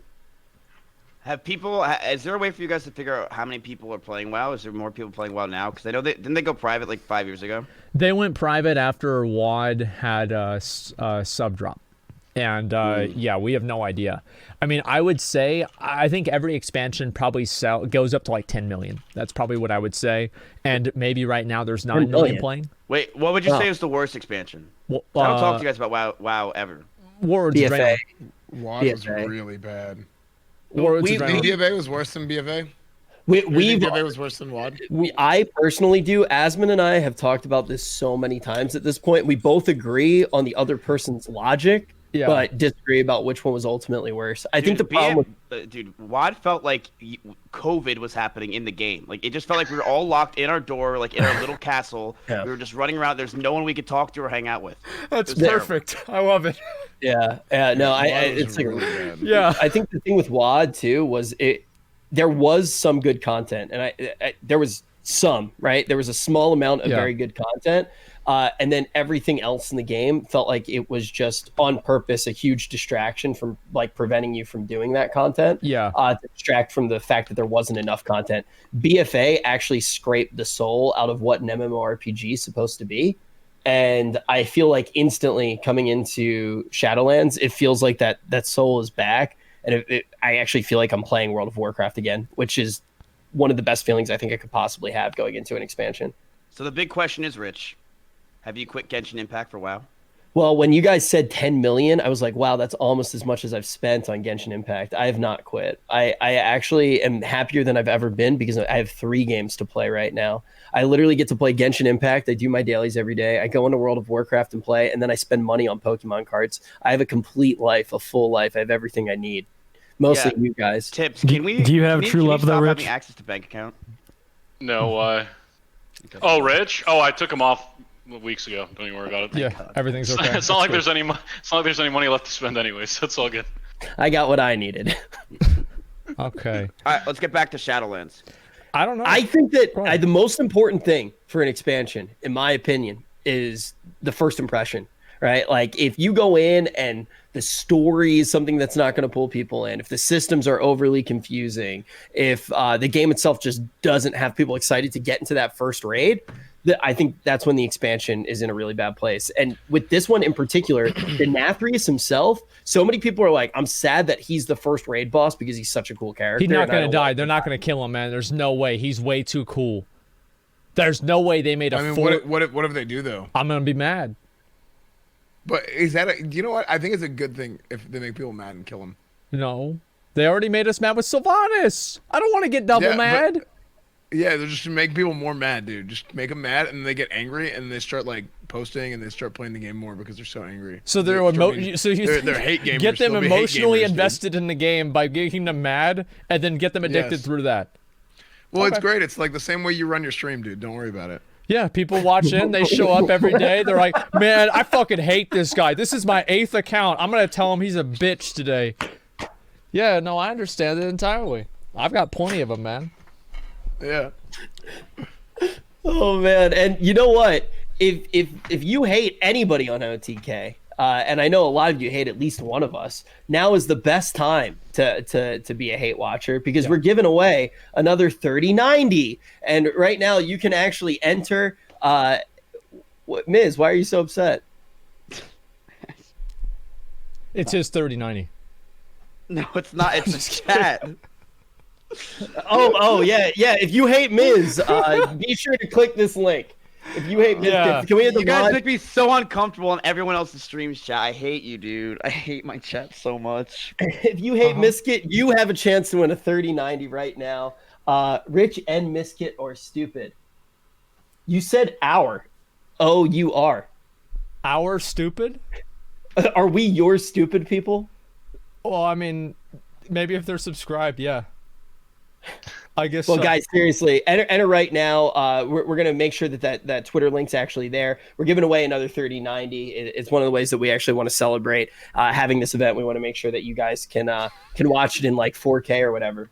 C: Is there a way for you guys to figure out how many people are playing WoW? Is there more people playing WoW now? Because I know didn't they go private like 5 years ago?
B: They went private after WoD had a sub drop. And yeah, we have no idea. I mean, I would say I think every expansion probably goes up to like 10 million. That's probably what I would say. And maybe right now there's 9 million playing.
C: Wait, what would you say is the worst expansion?
B: Well,
C: I don't talk to you guys about WoW ever.
B: Words
D: BFA.
F: WoD was really bad.
B: Words
F: You think BFA was worse than BFA? BFA was worse than WoD?
D: I personally do. Asmon and I have talked about this so many times at this point. We both agree on the other person's logic, but disagree about which one was ultimately worse. I think the problem
C: dude, WoD felt like COVID was happening in the game. Like, it just felt like we were all locked in our door, like in our little castle.
D: Yeah.
C: We were just running around. There's no one we could talk to or hang out with.
B: That's perfect. I love it.
D: Yeah. No, it's like,
F: really bad.
B: Yeah.
D: I think the thing with WoD too was there was some good content, and there was some, right? There was a small amount of very good content. And then everything else in the game felt like it was just on purpose a huge distraction from like preventing you from doing that content.
B: Yeah.
D: To distract from the fact that there wasn't enough content. BFA actually scraped the soul out of what an MMORPG is supposed to be. And I feel like instantly coming into Shadowlands, it feels like that soul is back. And I actually feel like I'm playing World of Warcraft again, which is one of the best feelings I think I could possibly have going into an expansion.
C: So the big question is, Rich, have you quit Genshin Impact for WoW?
D: Well, when you guys said 10 million, I was like, wow, that's almost as much as I've spent on Genshin Impact. I have not quit. I actually am happier than I've ever been because I have 3 games to play right now. I literally get to play Genshin Impact. I do my dailies every day. I go into World of Warcraft and play, and then I spend money on Pokemon cards. I have a complete life, a full life. I have everything I need. Mostly you guys.
C: Tips. Can we?
E: Do you have true love though, Rich?
C: Having access to bank account?
G: No, why? Oh, Rich? Oh, I took him off weeks ago. Don't even worry about it.
B: Yeah, everything's okay.
G: It's not like there's any. It's not like there's any money left to spend anyway, so it's all good.
D: I got what I needed.
B: Okay.
C: All right, let's get back to Shadowlands.
B: I don't know.
D: I think that the most important thing for an expansion, in my opinion, is the first impression, right? Like, if you go in and the story is something that's not going to pull people in, if the systems are overly confusing, if the game itself just doesn't have people excited to get into that first raid, I think that's when the expansion is in a really bad place. And with this one in particular, Denathrius himself, so many people are like, I'm sad that he's the first raid boss because he's such a cool character.
B: He's not going to die. They're not going to kill him, man. There's no way. He's way too cool. There's no way they made a
F: what if they do, though?
B: I'm going to be mad.
F: But is that you know what? I think it's a good thing if they make people mad and kill them.
B: No. They already made us mad with Sylvanas. I don't want to get double mad.
F: Yeah, they're just to make people more mad, dude. Just make them mad, and then they get angry, and they start like posting, and they start playing the game more because they're so angry.
B: So they're
F: hate gamers.
B: Get them
F: They'll be hate
B: emotionally
F: gamers,
B: invested in the game by getting them mad, and then get them addicted through that.
F: Well, it's great. It's like the same way you run your stream, dude. Don't worry about it.
B: Yeah, people watch in. They show up every day. They're like, man, I fucking hate this guy. This is my 8th account. I'm gonna tell him he's a bitch today. Yeah, no, I understand it entirely. I've got plenty of them, man.
F: Yeah.
D: Oh man, and you know what? If you hate anybody on OTK, and I know a lot of you hate at least one of us, now is the best time to be a hate watcher because we're giving away another 3090, and right now you can actually enter. Miz, why are you so upset?
B: It's his 3090.
C: No, it's not. It's a chat.
D: Oh yeah. If you hate Miz, be sure to click this link. If you hate Miz, can we hit the
C: You guys make me so uncomfortable on everyone else's streams chat. I hate you, dude. I hate my chat so much.
D: If you hate Miskit, you have a chance to win a 3090 right now. Rich and Miskit are stupid. You said our. Oh, you are.
B: Our stupid?
D: Are we your stupid people?
B: Well, I mean, maybe if they're subscribed, yeah. I guess.
D: Well, guys, seriously, enter right now. We're gonna make sure that Twitter link's actually there. We're giving away another 3090. It's one of the ways that we actually want to celebrate having this event. We want to make sure that you guys can watch it in like 4K or whatever.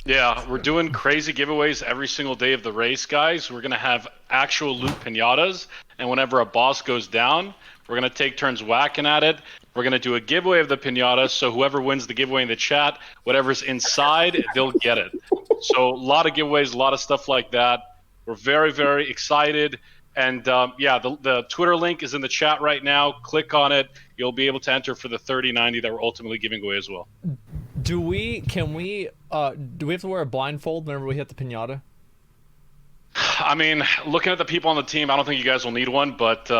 G: Yeah, we're doing crazy giveaways every single day of the race, guys. We're gonna have actual loot pinatas, and whenever a boss goes down, we're gonna take turns whacking at it. We're going to do a giveaway of the pinata, so whoever wins the giveaway in the chat, whatever's inside, they'll get it. So a lot of giveaways, a lot of stuff like that. We're very, very excited. And yeah, the Twitter link is in the chat right now. Click on it. You'll be able to enter for the 3090 that we're ultimately giving away as well.
B: Do we have to wear a blindfold whenever we hit the pinata?
G: I mean, looking at the people on the team, I don't think you guys will need one, but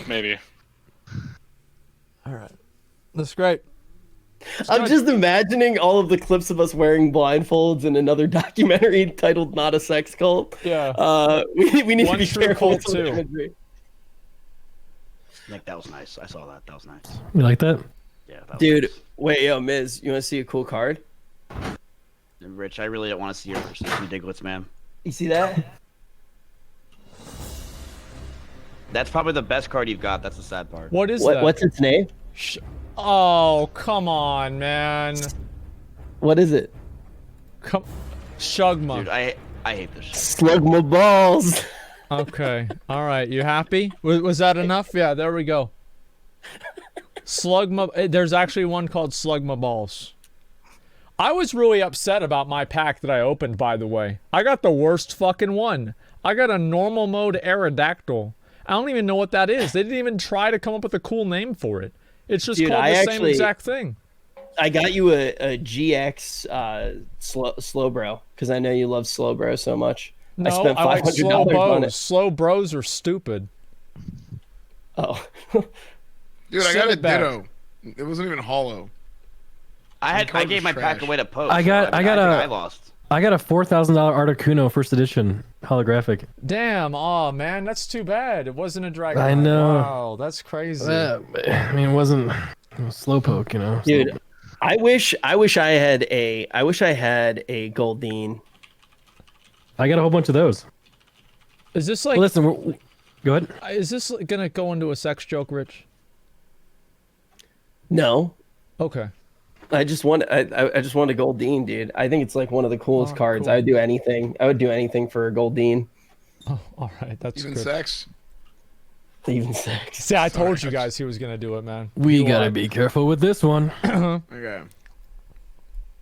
G: maybe.
B: All right. That's great.
D: I'm just imagining all of the clips of us wearing blindfolds in another documentary titled "Not a Sex Cult."
B: Yeah.
D: We need
B: One
D: to be
B: true
D: careful
B: cult
D: with the
B: too.
D: imagery.
C: Like that was nice. I saw that. That was nice.
E: You like that?
C: Yeah. That was
D: Dude,
C: nice.
D: wait, yo, Miz, you want to see a cool card?
C: Rich, I really don't want to see your versus Diglets, man.
D: You see that?
C: That's probably the best card you've got. That's the sad part.
B: What is that?
D: What's its name?
B: Oh, come on, man.
D: What is it?
B: Shugma.
C: Dude, I hate this shit.
D: Slug my balls.
B: Okay. All right. You happy? Was that enough? Yeah, there we go. There's actually one called Slug My Balls. I was really upset about my pack that I opened, by the way. I got the worst fucking one. I got a normal mode Aerodactyl. I don't even know what that is. They didn't even try to come up with a cool name for it. It's just
D: Dude,
B: called the same exact thing.
D: I got you a GX slow bro because I know you love slow bro so much.
B: No,
D: I spent
B: I like
D: $500
B: slow
D: on
B: bros.
D: it.
B: Slow bros are stupid.
D: Oh.
F: Dude, I
B: Send
F: got a
B: it back.
F: Ditto. It wasn't even hollow.
C: I
F: card
C: gave
F: was
C: my pack
F: trash.
C: away to post.
E: I got
C: I
E: a-
C: think I lost.
E: I got a $4,000 Articuno first edition holographic.
B: Damn. Oh, man. That's too bad. It wasn't a Dragon.
E: I know.
B: Wow. That's crazy.
E: I mean, it was slowpoke, you know.
D: Dude, I wish I had a Goldine.
E: I got a whole bunch of those.
B: Is this like...
E: Well, listen, go ahead.
B: Is this gonna go into a sex joke, Rich?
D: No.
B: Okay.
D: I just want a Goldine, dude. I think it's like one of the coolest cards.
B: cool.
D: I would do anything. I would do anything for a Goldine.
B: Oh, all right. That's
F: Even
B: good.
F: sex.
D: Even sex.
B: See, I told you guys he was gonna do it, man.
E: We gotta be careful with this one.
F: Okay.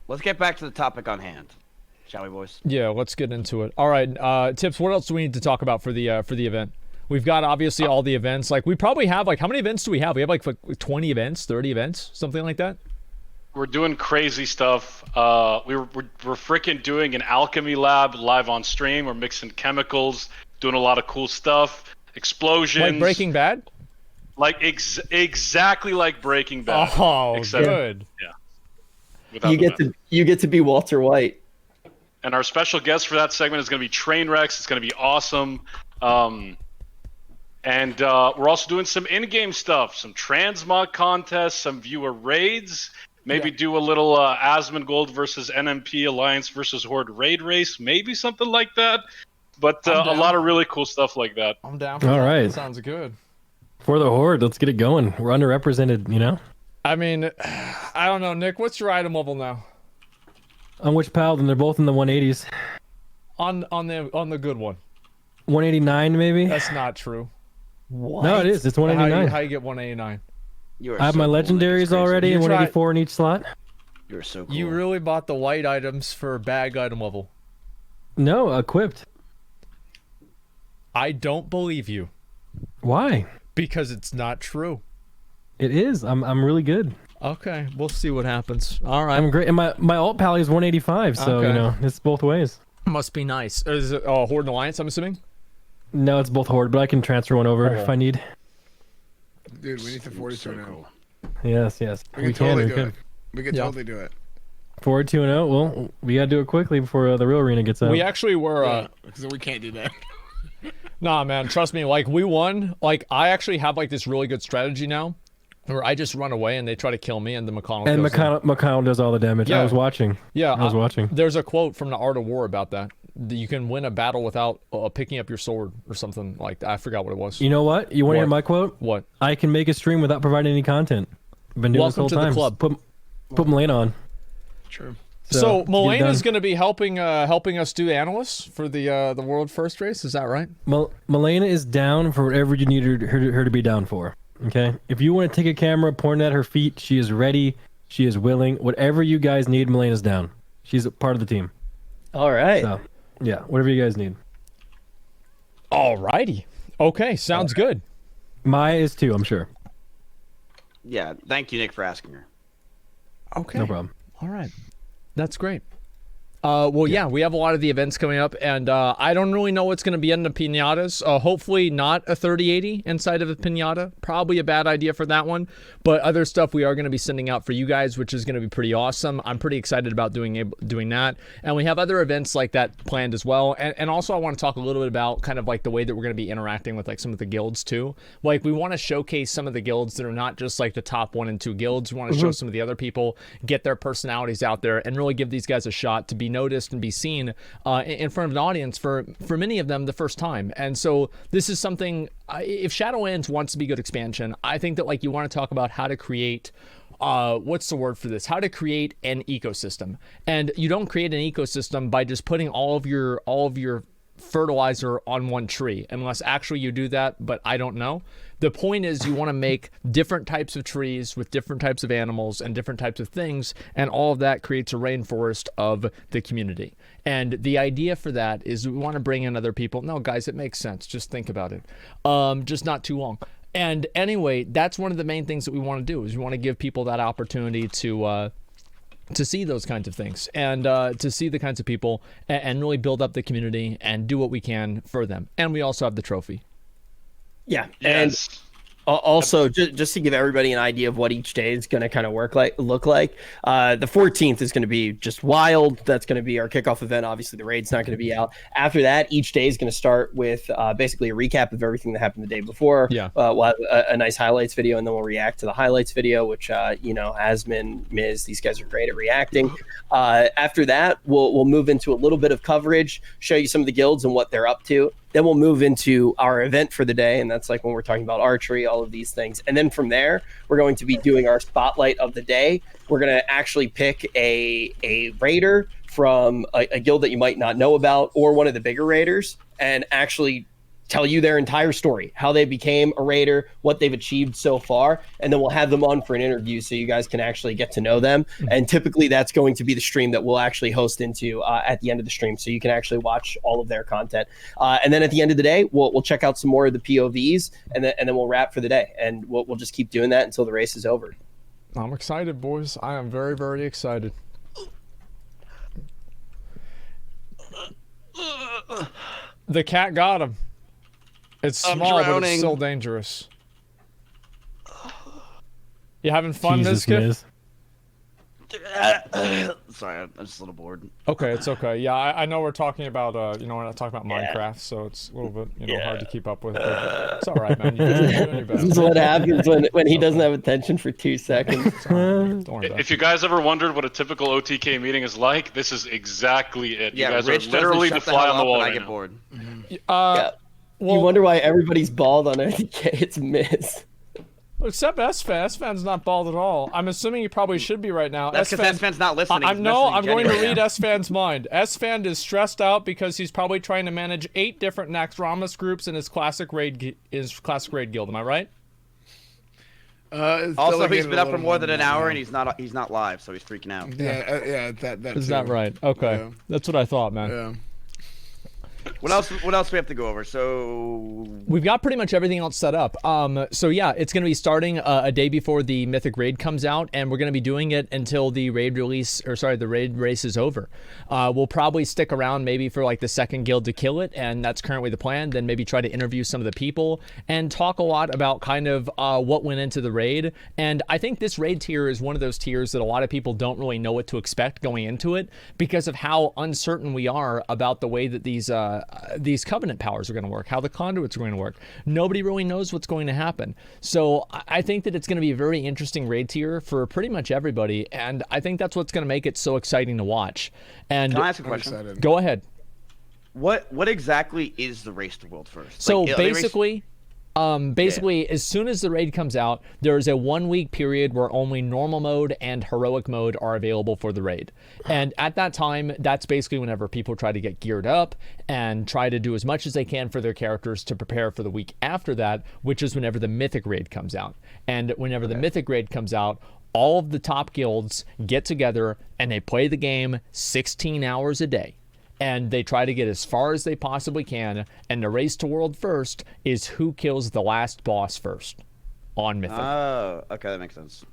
C: Let's get back to the topic on hand, shall we, boys?
B: Yeah, let's get into it. All right, Tips. What else do we need to talk about for the event? We've got obviously all the events. Like we probably have how many events do we have? We have like 20 events, 30 events, something like that.
G: We're doing crazy stuff. We're freaking doing an alchemy lab live on stream. We're mixing chemicals, doing a lot of cool stuff. Explosions.
B: Like Breaking Bad.
G: Like exactly like Breaking Bad.
B: Oh,
G: except-
B: good.
G: Yeah. Without
D: You
G: the
D: get
G: meth.
D: to be Walter White.
G: And our special guest for that segment is going to be Trainwrecks. It's going to be awesome. And we're also doing some in-game stuff, some transmog contests, some viewer raids. Maybe do a little Asmongold versus NMP Alliance versus Horde raid race. Maybe something like that. But a lot of really cool stuff like that.
B: I'm down for
E: All
B: that.
E: right.
B: That sounds good.
E: For the Horde, let's get it going. We're underrepresented, you know?
B: I mean, I don't know, Nick. What's your item level now?
E: On which paladin? They're both in the 180s.
B: On the good one.
E: 189, maybe?
B: That's not true.
D: What?
E: No, it is. It's 189.
B: How you get 189?
C: You are
E: I have
C: so
E: my
C: cool, Nick. It's
E: legendaries
C: crazy.
E: already,
B: You
E: and
B: try-
E: 184 in each slot.
C: You are so cool.
B: You really bought the white items for bag item level.
E: No, equipped.
B: I don't believe you
E: Why?
B: because it's not true.
E: It is. I'm really good.
B: Okay, we'll see what happens. All right.
E: I'm great. And my alt pally is 185, so
B: Okay.
E: you know it's both ways.
B: Must be nice. Is it Horde and Alliance, I'm assuming?
E: No, it's both Horde, but I can transfer one over if I need.
F: Dude, we need to 42
C: so
F: now.
C: cool.
E: Yes.
F: We can totally do
E: can.
F: it. We can
B: Yeah.
F: totally do it.
E: Forward 2-0. Well, we gotta do it quickly before the real arena gets out.
B: We actually were.
F: Because we can't do that.
B: Nah, man, trust me. Like, we won. Like, I actually have, like, this really good strategy now where I just run away and they try to kill me and the McConnell
E: And
B: kills them.
E: McConnell does all the damage.
B: Yeah.
E: I was watching.
B: Yeah,
E: I was watching.
B: There's a quote from the Art of War about that. You can win a battle without picking up your sword or something like that. I forgot what it was.
E: You know what? You want to hear
B: What?
E: my quote?
B: What?
E: I can make a stream without providing any content. I've been doing this
B: Welcome
E: whole
B: to the
E: time.
B: club.
E: Put Milena on.
F: True.
B: So
E: get it
B: Melena's
E: done.
B: going to be helping us do analysts for the world first race. Is that right?
E: Milena is down for whatever you need her to be down for. Okay? If you want to take a camera, point it at her feet, she is ready. She is willing. Whatever you guys need, Milena's down. She's a part of the team.
D: All right.
E: So, yeah, whatever you guys need.
B: Alrighty. Okay, sounds good.
E: Maya is too, I'm sure.
C: Yeah, thank you, Nick, for asking her.
B: Okay.
E: No problem.
B: All right. That's great. Well, yeah, we have a lot of the events coming up, and I don't really know what's going to be in the pinatas. Hopefully not a 3080 inside of a pinata. Probably a bad idea for that one. But other stuff we are going to be sending out for you guys, which is going to be pretty awesome. I'm pretty excited about doing that. And we have other events like that planned as well. And also I want to talk a little bit about kind of like the way that we're going to be interacting with like some of the guilds too. Like we want to showcase some of the guilds that are not just like the top 1 and 2 guilds. We want to show some of the other people, get their personalities out there, and really give these guys a shot to be noticed and be seen in front of an audience for many of them the first time. And so this is something, if Shadowlands wants to be good expansion, I think that like you want to talk about how to create what's the word for this? How to create an ecosystem. And you don't create an ecosystem by just putting all of your fertilizer on one tree, unless actually you do that, but I don't know. The point is you want to make different types of trees with different types of animals and different types of things, and all of that creates a rainforest of the community. And the idea for that is we want to bring in other people. No, guys, it makes sense. Just think about it. Just not too long. And anyway, that's one of the main things that we want to do is we want to give people that opportunity to see those kinds of things and to see the kinds of people and really build up the community and do what we can for them. And we also have the trophy.
D: Yeah.
G: Yes.
D: And also, just to give everybody an idea of what each day is going to kind of look like, the 14th is going to be just wild. That's going to be our kickoff event. Obviously, the raid's not going to be out. After that, each day is going to start with basically a recap of everything that happened the day before.
B: Yeah.
D: We'll have a nice highlights video, and then we'll react to the highlights video, which, Asmin, Miz, these guys are great at reacting. After that, we'll move into a little bit of coverage, show you some of the guilds and what they're up to. Then we'll move into our event for the day, and that's like when we're talking about archery, all of these things. And then from there, we're going to be doing our spotlight of the day. We're going to actually pick a raider from a guild that you might not know about, or one of the bigger raiders, and actually tell you their entire story, how they became a raider, what they've achieved so far, and then we'll have them on for an interview so you guys can actually get to know them. And typically that's going to be the stream that we'll actually host into at the end of the stream, so you can actually watch all of their content. And then at the end of the day, we'll check out some more of the POVs, and then we'll wrap for the day, and we'll just keep doing that until the race is over.
B: I'm excited, boys. I am very, very excited. The cat got him. It's small, but it's still dangerous. You having fun,
E: Jesus,
B: Mizkif?
E: Miz.
C: Sorry, I'm just a little bored.
B: Okay, it's okay. Yeah, I know we're talking about, we're not talking about Minecraft, so it's a little bit, hard to keep up with. But it's all right, man. You're doing your best.
D: This is what happens when he doesn't have attention for 2 seconds.
B: Don't worry about
G: If you guys ever wondered what a typical OTK meeting is like, this is exactly it. You guys
C: Rich
G: are literally the fly on the wall
C: I
G: right
C: get
G: now.
C: bored.
B: Well,
D: You wonder why everybody's bald on OTK. It's Miz.
B: except S-Fan. S-Fan's not bald at all. I'm assuming he probably should be right now.
C: That's because S-Fan's not listening.
B: I'm going to read S-Fan's mind. S-Fan is stressed out because he's probably trying to manage 8 different Naxxramas groups in his classic raid guild. Am I right?
C: Also, he's been up for more than an hour and he's not live, so he's freaking out.
F: That
B: Is that right? Okay,
F: Yeah.
B: that's what I thought, man.
F: Yeah.
C: What else do we have to go over? So
B: We've got pretty much everything else set up. So yeah, it's going to be starting a day before the Mythic Raid comes out, and we're going to be doing it until the raid race is over. We'll probably stick around maybe for like the second guild to kill it, and that's currently the plan. Then maybe try to interview some of the people and talk a lot about kind of what went into the raid. And I think this raid tier is one of those tiers that a lot of people don't really know what to expect going into it because of how uncertain we are about the way that these covenant powers are going to work, how the conduits are going to work. Nobody really knows what's going to happen. So I think that it's going to be a very interesting raid tier for pretty much everybody, and I think that's what's going to make it so exciting to watch. And
C: can I ask a question?
B: Go ahead.
C: What exactly is the race to world first?
B: So
C: Like,
B: basically, as soon as the raid comes out, there is a 1-week period where only normal mode and heroic mode are available for the raid. And at that time, that's basically whenever people try to get geared up and try to do as much as they can for their characters to prepare for the week after that, which is whenever the Mythic Raid comes out. And whenever the Mythic Raid comes out, all of the top guilds get together and they play the game 16 hours a day. and they try to get as far as they possibly can. And the race to world first is who kills the last boss first on Mythic.
C: Oh, okay, that makes sense.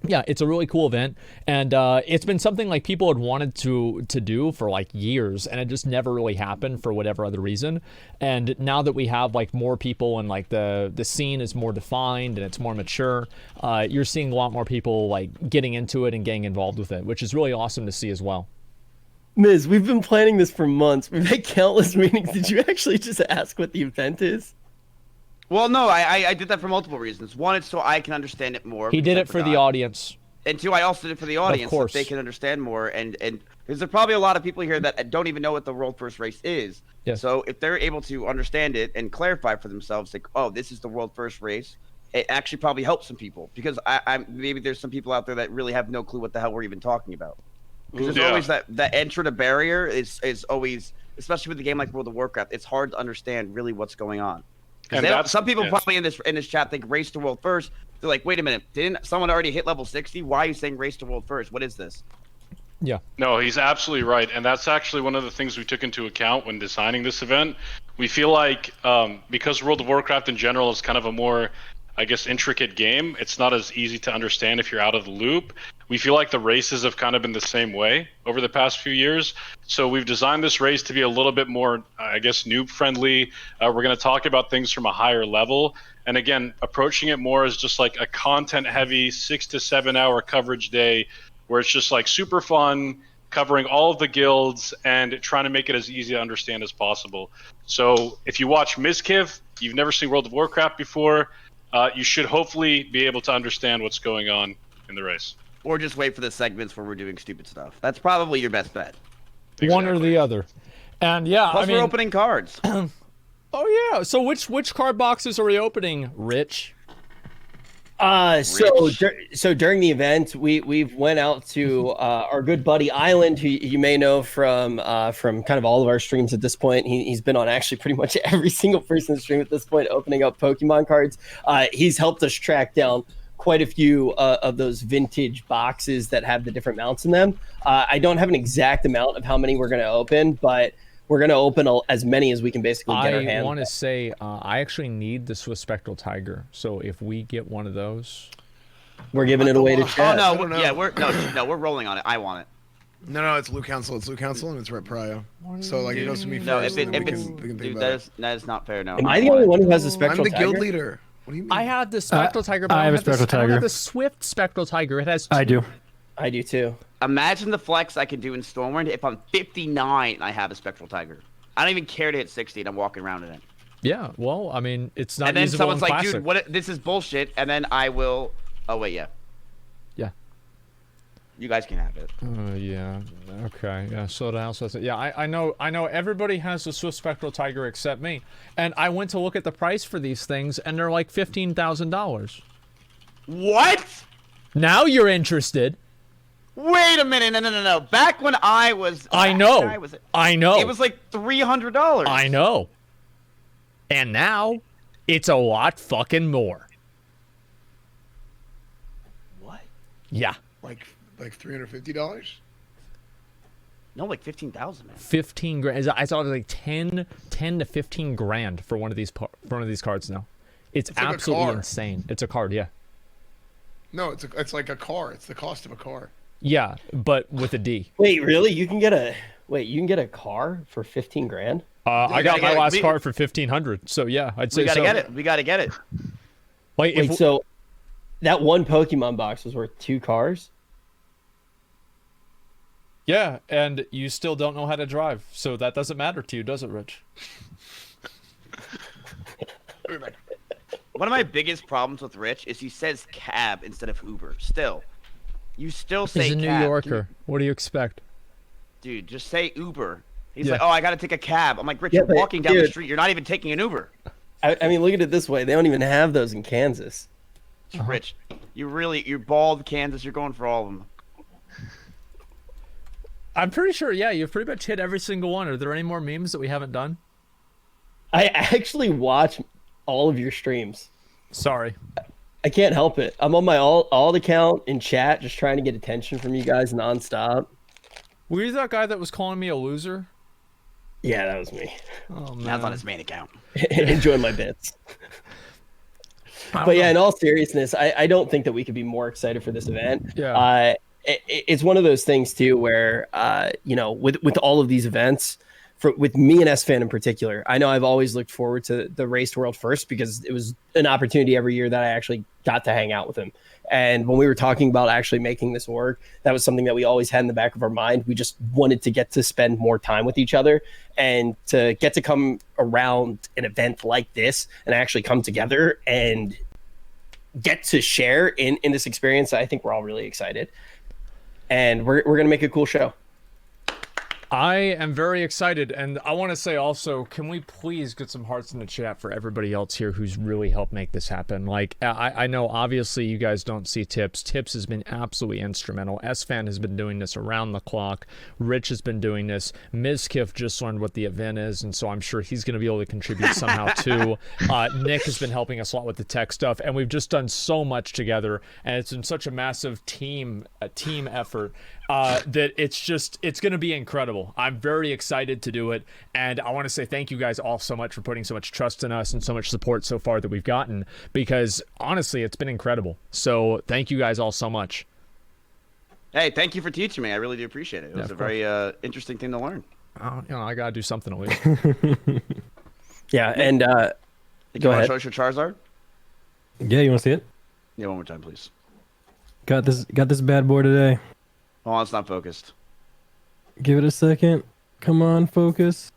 B: Yeah, it's a really cool event, and it's been something like people had wanted to do for like years, and it just never really happened for whatever other reason. And now that we have like more people and like the scene is more defined and it's more mature, you're seeing a lot more people like getting into it and getting involved with it, which is really awesome to see as well.
D: Miz, we've been planning this for months. We've had countless meetings. Did you actually just ask what the event is?
C: Well, no, I did that for multiple reasons. One, it's so I can understand it more.
B: He did it for the audience.
C: And two, I also did it for the audience, so they can understand more. And because there are probably a lot of people here that don't even know what the world first race is.
B: Yes.
C: So if they're able to understand it and clarify for themselves, like, oh, this is the world first race, it actually probably helps some people. Because I maybe there's some people out there that really have no clue what the hell we're even talking about. Because there's always that enter to barrier is always, especially with a game like World of Warcraft, it's hard to understand really what's going on. Some people probably in this chat think race to world first. They're like, wait a minute, didn't someone already hit level 60? Why are you saying race to world first? What is this?
B: Yeah.
G: No, he's absolutely right, and that's actually one of the things we took into account when designing this event. We feel like because World of Warcraft in general is kind of a more, I guess, intricate game, it's not as easy to understand if you're out of the loop. We feel like the races have kind of been the same way over the past few years. So we've designed this race to be a little bit more, I guess, noob friendly. We're going to talk about things from a higher level. And again, approaching it more as just like a content heavy 6 to 7 hour coverage day where it's just like super fun, covering all of the guilds and trying to make it as easy to understand as possible. So if you watch Mizkiv, you've never seen World of Warcraft before, you should hopefully be able to understand what's going on in the race.
C: Or just wait for the segments where we're doing stupid stuff. That's probably your best bet.
G: Exactly.
B: One or the other. And yeah,
C: Plus, we're opening cards.
B: Oh yeah. So which card boxes are we opening, Rich?
D: So during the event, we've went out to our good buddy Island, who you may know from kind of all of our streams at this point. He's been on actually pretty much every single person's stream at this point, opening up Pokemon cards. He's helped us track down quite a few of those vintage boxes that have the different mounts in them. I don't have an exact amount of how many we're going to open, but we're going to open as many as we can basically get our hands.
B: I want to say I actually need the Swiss Spectral Tiger. So if we get one of those,
D: we're giving it away to chat.
C: Oh no, we're rolling on it. I want it.
F: No, it's Loot Council. It's Loot Council, and it's Red Prio. So like it goes to me
C: No,
F: first.
C: if
F: and then
C: it's
F: we can think
C: dude,
F: about it.
C: that is not fair. No.
D: Am I the only one who has a Spectral
F: I'm the
D: Tiger?
F: guild leader. What do you mean?
B: I have the Spectral Tiger. But
E: I have a Spectral
B: I don't
E: Tiger.
B: have the Swift Spectral Tiger. It has.
E: I do.
D: I do too.
C: Imagine the flex I can do in Stormwind if I'm 59 and I have a Spectral Tiger. I don't even care to hit 60 and I'm walking around in it.
B: Yeah. Well, I mean, it's not.
C: And then
B: usable
C: someone's
B: in
C: like,
B: Classic.
C: dude, this is bullshit. And then I will. Oh wait, yeah.
B: Yeah.
C: You guys can have it.
B: Yeah. Okay. Yeah. So the house has it. Yeah. I know. Everybody has the Swift Spectral Tiger except me. And I went to look at the price for these things, and they're like $15,000.
C: What?
B: Now you're interested.
C: Wait a minute. No. Back when I was.
B: I know. I know.
C: It was like $300.
B: I know. And now, it's a lot fucking more.
C: What?
B: Yeah.
F: Like $350.
C: No, like 15,000, man.
B: 15 grand. I saw it was like 10 to 15 grand for one of these cards now. It's
F: like a
B: absolutely
F: car.
B: insane. It's a card, yeah.
F: No, it's like a car. It's the cost of a car.
B: Yeah, but with a D.
D: Wait, really? You can get a car for 15 grand?
B: I got my last card for 1,500. So yeah, I'd say
C: We gotta
B: so.
C: get it. We gotta get it.
B: Like,
D: Wait, so that one Pokemon box was worth 2 cars?
B: yeah, and you still don't know how to drive, so that doesn't matter to you, does it, Rich?
C: One of my biggest problems with Rich is he says cab instead of Uber. Still, you still say
B: He's a New
C: cab.
B: Yorker. What do you expect?
C: Dude, just say Uber. He's
B: Yeah.
C: like, oh, I gotta take a cab. I'm like, Rich,
D: Yeah,
C: you're
D: but,
C: walking down the
D: dude-
C: street. You're not even taking an Uber.
D: I mean, look at it this way. They don't even have those in Kansas.
C: Rich, you're bald, Kansas. You're going for all of them.
B: I'm pretty sure, yeah, you've pretty much hit every single one. Are there any more memes that we haven't done?
D: I actually watch all of your streams.
B: Sorry.
D: I can't help it. I'm on my alt account in chat, just trying to get attention from you guys nonstop.
B: Were you that guy that was calling me a loser?
D: Yeah, that was me.
B: Oh man.
C: That's on his main account.
D: Enjoy my bits. But yeah, in all seriousness, I don't think that we could be more excited for this event.
B: Yeah.
D: It's one of those things too where with all of these events, with me and SFan in particular, I know I've always looked forward to the Race to World First because it was an opportunity every year that I actually got to hang out with him. And when we were talking about actually making this org, that was something that we always had in the back of our mind. We just wanted to get to spend more time with each other and to get to come around an event like this and actually come together and get to share in this experience. I think we're all really excited. And we're going to make a cool show.
B: I am very excited, and I want to say also, can we please get some hearts in the chat for everybody else here who's really helped make this happen? Like, I know obviously you guys don't see Tips. Tips has been absolutely instrumental. SFan has been doing this around the clock. Rich has been doing this. Mizkif just learned what the event is, and so I'm sure he's going to be able to contribute somehow too. Nick has been helping us a lot with the tech stuff, and we've just done so much together, and it's been such a massive team effort. That it's going to be incredible. I'm very excited to do it, and I want to say thank you guys all so much for putting so much trust in us and so much support so far that we've gotten, because honestly, it's been incredible. So thank you guys all so much.
C: Hey, thank you for teaching me. I really do appreciate it. It was a very interesting thing to learn.
B: I got to do something at least.
D: Yeah, and go ahead.
C: Show us your Charizard?
E: Yeah, you want to see it?
C: Yeah, one more time, please.
E: Got this bad boy today.
C: Oh, it's not focused.
E: Give it a second. Come on, focus.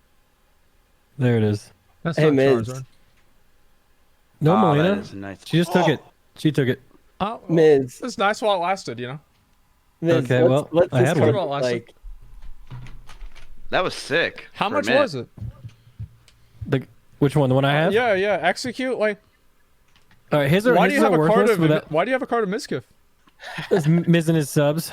E: There it is.
B: That's
D: Hey,
B: not
D: Miz.
B: Charizard.
E: No,
C: That
E: Melina.
C: is nice.
E: She just took it. She took it.
B: Oh, well,
D: Miz.
B: it's nice while it lasted, you know?
D: Miz,
E: Okay,
D: let's
E: I
D: this
E: had
D: card,
B: one.
D: like,
C: That was sick.
B: How
C: for a
B: much
C: minute.
B: was it?
E: Which one? The one I have?
B: Yeah. Execute, like,
E: All right, his are,
B: why do
E: his
B: you
E: are
B: have a card
E: worthless
B: of
E: without
B: Why do you have a card of Mizkif?
E: Miz and his subs.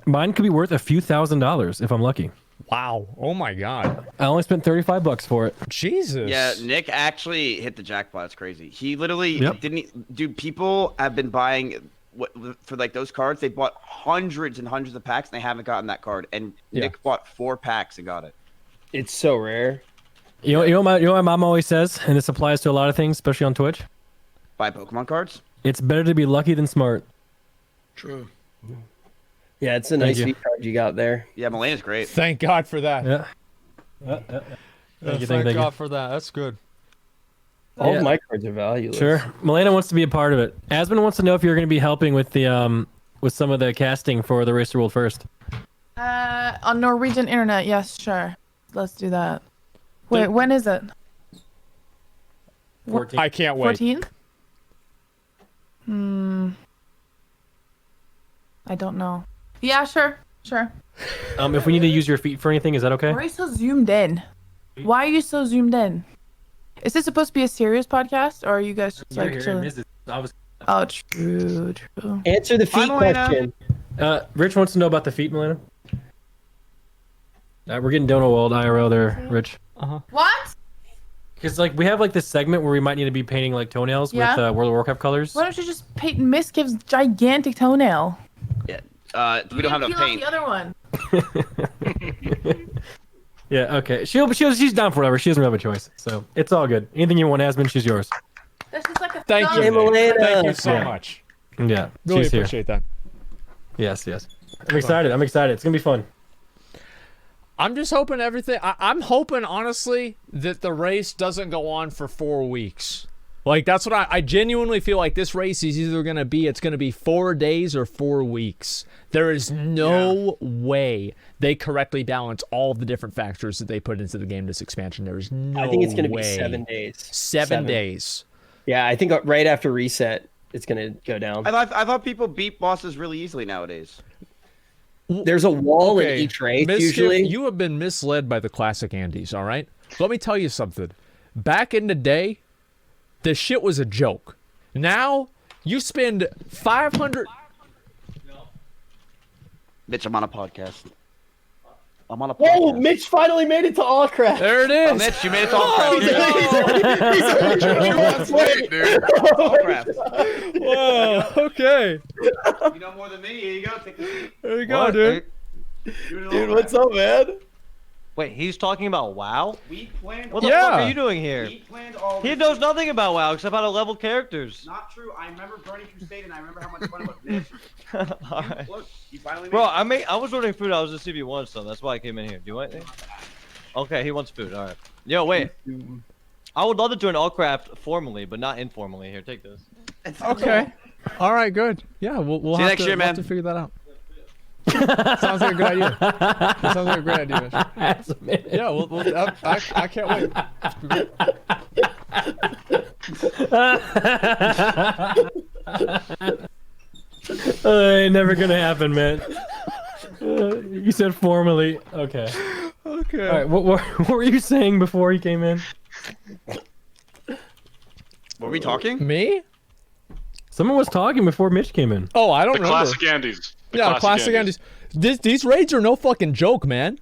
E: Mine could be worth a few $1,000s if I'm lucky.
B: Wow. Oh my God.
E: I only spent $35 for it.
B: Jesus.
C: Yeah, Nick actually hit the jackpot. It's crazy. He literally
E: Yep.
C: didn't. Dude, people have been buying for like those cards. They bought hundreds and hundreds of packs, and they haven't gotten that card. And
B: Yeah.
C: Nick bought 4 packs and got it.
D: it's so rare.
E: You know what my mom always says, and this applies to a lot of things, especially on Twitch.
C: Buy Pokemon cards.
E: It's better to be lucky than smart.
F: True.
D: Yeah, it's a nice
E: you.
D: V card you got there.
C: Yeah, Melena's great.
B: Thank God for that.
E: Yeah.
B: Thank
E: you.
B: God for that. That's good.
D: All
E: Yeah.
D: of my cards are valueless.
E: Sure. Melena wants to be a part of it. Asmon wants to know if you're going to be helping with the with some of the casting for the Race to World First.
H: On Norwegian internet, yes, sure. Let's do that. Wait, when is it?
E: 14.
B: I can't wait.
H: 14th? I don't know. Yeah, sure.
E: If we need to use your feet for anything, is that okay?
H: Why are you so zoomed in? Why are you so zoomed in? Is this supposed to be a serious podcast, or are you guys just like chilling? Oh, true.
D: Answer the feet question.
E: Rich wants to know about the feet, Melena. We're getting Donald IRL there, Rich.
H: What?
E: Because like we have like this segment where we might need to be painting like toenails
H: Yeah.
E: with World of Warcraft colors.
H: Why don't you just paint Mizkif's gigantic toenail?
C: Yeah. We don't have enough
H: Peel off
C: paint.
H: the other one.
E: Yeah, okay. She's down for whatever. She doesn't really have a choice, so it's all good. Anything you want, Asmon, she's yours.
H: That's just like a
B: Thank
H: thumb.
B: you.
D: Melena.
B: Thank you so
E: Yeah.
B: much.
E: Yeah,
B: Really
E: she's here.
B: appreciate that.
E: Yes. I'm excited. It's gonna be fun.
B: I'm just hoping I'm hoping, honestly, that the race doesn't go on for 4 weeks. Like, that's what I genuinely feel like this race is either going to be, it's going to be 4 days or 4 weeks. There is no way they correctly balance all the different factors that they put into the game this expansion. There is no way.
D: I think it's going to be 7 days.
B: 7 days.
D: Yeah, I think right after reset, it's going to go down.
C: I thought people beat bosses really easily nowadays.
D: There's a wall in each race,
B: Miss
D: usually.
B: You have been misled by the classic Andes, all right? Let me tell you something. Back in the day, the shit was a joke. Now, you spend 500...
C: Bitch, I'm on a podcast. I'm on a
D: Whoa,
C: podcast.
D: Mitch finally made it to Allcraft.
B: There it is.
C: Oh, Mitch, you made it to Allcraft.
F: Wait, dude.
C: Allcraft.
B: Whoa, okay.
C: You know more than me. Here you go. Take the seat.
B: There you go, dude.
D: Dude, what's up, man?
I: Wait, he's talking about WoW?
C: We planned.
I: What the
B: Yeah.
I: fuck are you doing here?
C: We planned all.
I: He
C: this.
I: knows nothing about WoW except how to level characters.
C: Not true. I remember Burning Crusade, and I remember how much fun it was.
I: Alright.
C: Look, you finally.
I: Bro,
C: made it.
I: I was ordering food. I was a CB1 so that's why I came in here. Do you want anything? Okay, he wants food. All right. Yo, wait. I would love to join Allcraft formally, but not informally. Here, take this.
B: Okay. All right. Good. Yeah. We'll
C: See you
B: have
C: next
B: to,
C: year,
B: we'll have
C: man.
B: to figure that out. Sounds like a good idea. That sounds like a great idea, Mitch. Yeah. I can't wait.
E: Ain't never gonna happen, man. You said formally. Okay.
B: Okay.
E: All right. What were you saying before he came in?
C: Were we talking?
B: Me?
E: Someone was talking before Mitch came in.
B: Oh, I don't
G: The
B: remember.
G: classic Andes. The
B: Yeah, classic Andes. These raids are no fucking joke, man.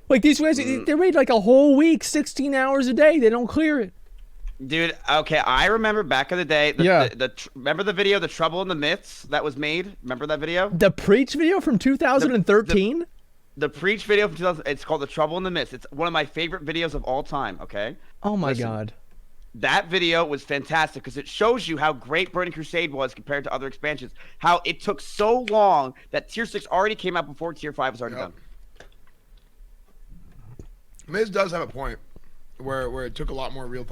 B: Like these raids, they raid like a whole week, 16 hours a day. They don't clear it.
C: Dude, okay, I remember back in the day. Remember the video, The Trouble in the Myths, that was made? Remember that video?
B: The Preach video from 2013?
C: The Preach video from 2000. It's called The Trouble in the Myths. It's one of my favorite videos of all time, okay?
B: Oh my
C: Listen.
B: god.
C: That video was fantastic because it shows you how great Burning Crusade was compared to other expansions. How it took so long that Tier 6 already came out before Tier 5 was already done.
F: Miz does have a point where it took a lot more real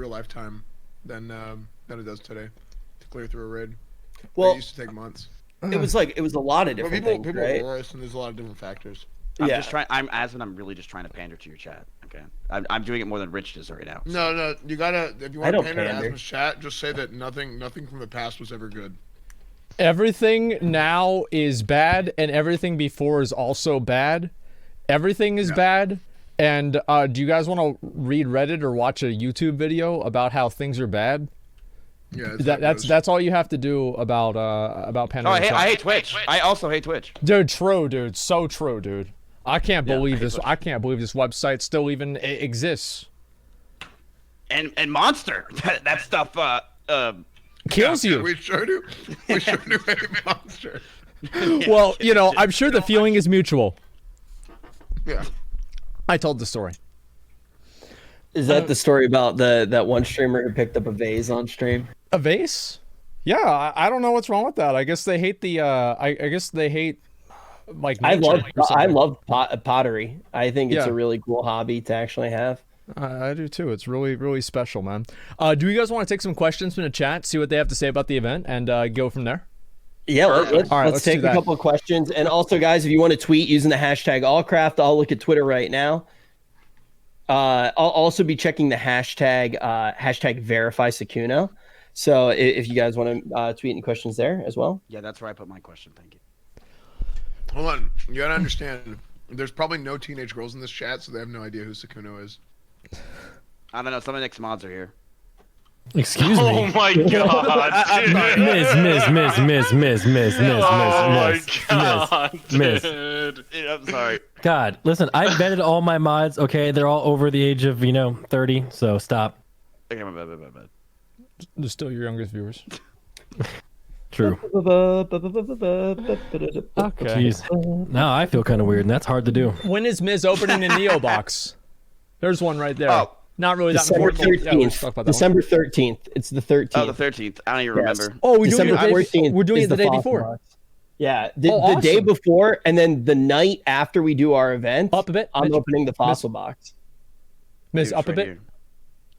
F: life time than it does today to clear through a raid.
D: Well,
F: It used to take months.
D: it was a lot of
F: But
D: different
F: people
D: things, right?
F: lure us, and there's a lot of different factors.
C: I'm just trying. I'm really just trying to pander to your chat. Okay, I'm doing it more than Rich does right now.
F: No, you gotta. If you
D: I
F: want to
D: don't
F: pander to
D: pander.
F: Asmon's chat, just say that nothing from the past was ever good.
B: Everything now is bad, and everything before is also bad. Everything is bad. And do you guys want to read Reddit or watch a YouTube video about how things are bad?
F: Yeah,
B: That's all you have to do about pandering.
C: Oh, I hate Twitch. I also hate Twitch.
B: Dude, true, dude. So true, dude. I can't believe this. I can't believe this website still even exists.
C: And Monster, that stuff
B: Kills you.
F: We sure do. We sure do hate Monster.
B: Well, you know, I'm sure the feeling is mutual.
F: Yeah.
B: I told the story.
D: Is that the story about that one streamer who picked up a vase on stream?
B: A vase? Yeah, I don't know what's wrong with that. I guess they hate the. I guess they hate like.
D: I
B: nature or something.
D: love pottery. I think it's
B: Yeah.
D: a really cool hobby to actually have.
B: I do too. It's really, really special, man. Do you guys want to take some questions from the chat, see what they have to say about the event, and go from there?
D: Yeah, let's
B: All right, let's
D: take
B: do
D: a
B: that.
D: couple of questions. And also, guys, if you want to tweet using the hashtag Allcraft, I'll look at Twitter right now. I'll also be checking the hashtag verify Sakuno. So if you guys want to tweet any questions there as well.
C: Yeah, that's where I put my question. Thank you.
F: Hold on. You gotta understand. There's probably no teenage girls in this chat, so they have no idea who Sakuno is.
C: I don't know. Some of Nick's mods are here.
E: Excuse
G: Oh
E: me.
G: my god, dude.
E: Miss.
G: Dude.
C: Yeah, I'm sorry.
E: God, listen, I vetted all my mods. Okay, they're all over the age of 30. So stop.
C: Okay, my bad.
B: They're still your youngest viewers.
E: True.
B: Okay.
E: Jeez. Now I feel kind of weird, and that's hard to do.
B: When is Miz opening the Neo box? There's one right there.
C: Oh.
B: Not really that
D: December
B: important. Yeah, we'll just
D: 13th.
B: talk about that
D: December 13th. It's the 13th.
C: Oh, the 13th. I don't even
D: Yes.
C: remember.
B: Oh, we're doing
D: December
B: it the day,
D: 14th.
B: we're doing
D: is
B: it the day
D: fossil
B: before.
D: box. Yeah, the
B: Oh,
D: day
B: awesome.
D: before, and then the night after we do our event,
B: Up a bit.
D: I'm
B: Mitch.
D: opening the fossil box.
B: Miz,
C: Dude,
B: up a
C: right
B: bit.
C: here.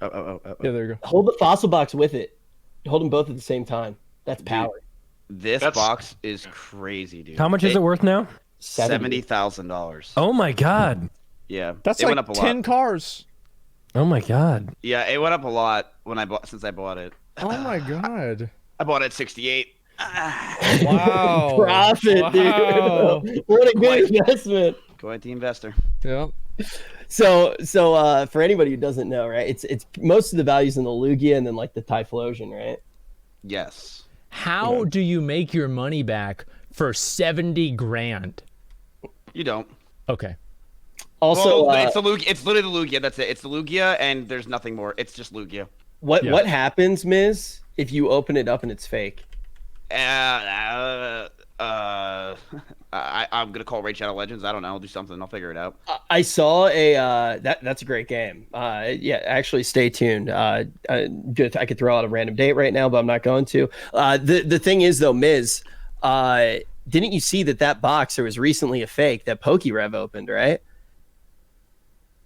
C: Oh.
B: Yeah, there you go.
D: Hold the fossil box with it. Hold them both at the same time. That's power.
C: This
G: That's-
C: box is crazy, dude.
E: How much is it worth now?
C: $70,000.
E: Oh my god.
C: Yeah,
B: That's
C: it
B: like
C: went up a
B: 10
C: lot.
B: cars.
E: Oh my god.
C: Yeah, it went up a lot since I bought it.
B: Oh my god.
C: I bought it at 68.
B: Wow.
D: Profit,
B: Wow.
D: dude. What a good investment.
C: Quite the investor.
B: Yeah.
D: So for anybody who doesn't know, right? It's most of the values in the Lugia and then like the Typhlosion, right?
C: Yes.
B: How do you make your money back for 70 grand?
C: You don't.
B: Okay.
D: Also,
C: Well, it's the Lugia. It's literally the Lugia. That's it. It's the Lugia, and there's nothing more. It's just Lugia.
D: what
B: Yeah.
D: what happens, Miz, if you open it up and it's fake?
C: I'm gonna call Raid Shadow Legends. I don't know. I'll do something. I'll figure it out.
D: I saw a that's a great game. Yeah, actually, stay tuned. I could throw out a random date right now, but I'm not going to. The thing is though, Miz, didn't you see that box there was recently a fake that PokeRev opened, right?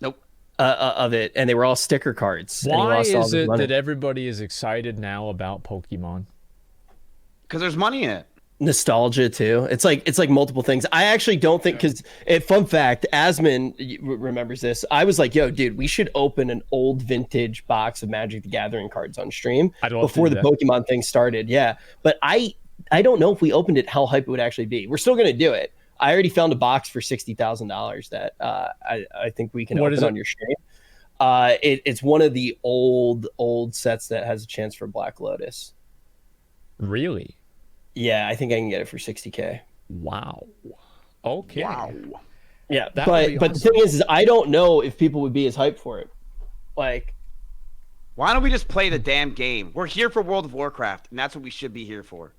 C: Nope.
D: Of it, and they were all sticker cards.
B: Why is it that everybody is excited now about Pokemon?
C: Because there's money in it.
D: Nostalgia too. It's like multiple things. I actually don't think, because fun fact, Asmon remembers this. I was like, yo, dude, we should open an old vintage box of Magic the Gathering cards on stream before the Pokemon thing started. Yeah, but I don't know if we opened it how hype it would actually be. We're still gonna do it. I already found a box for $60,000 that I think we can open on your stream. It's one of the old sets that has a chance for Black Lotus.
B: Really?
D: Yeah, I think I can get it for $60K.
B: Wow. Okay.
C: Wow.
D: Yeah, but the thing is I don't know if people would be as hyped for it. Like,
C: why don't we just play the damn game? We're here for World of Warcraft, and that's what we should be here for.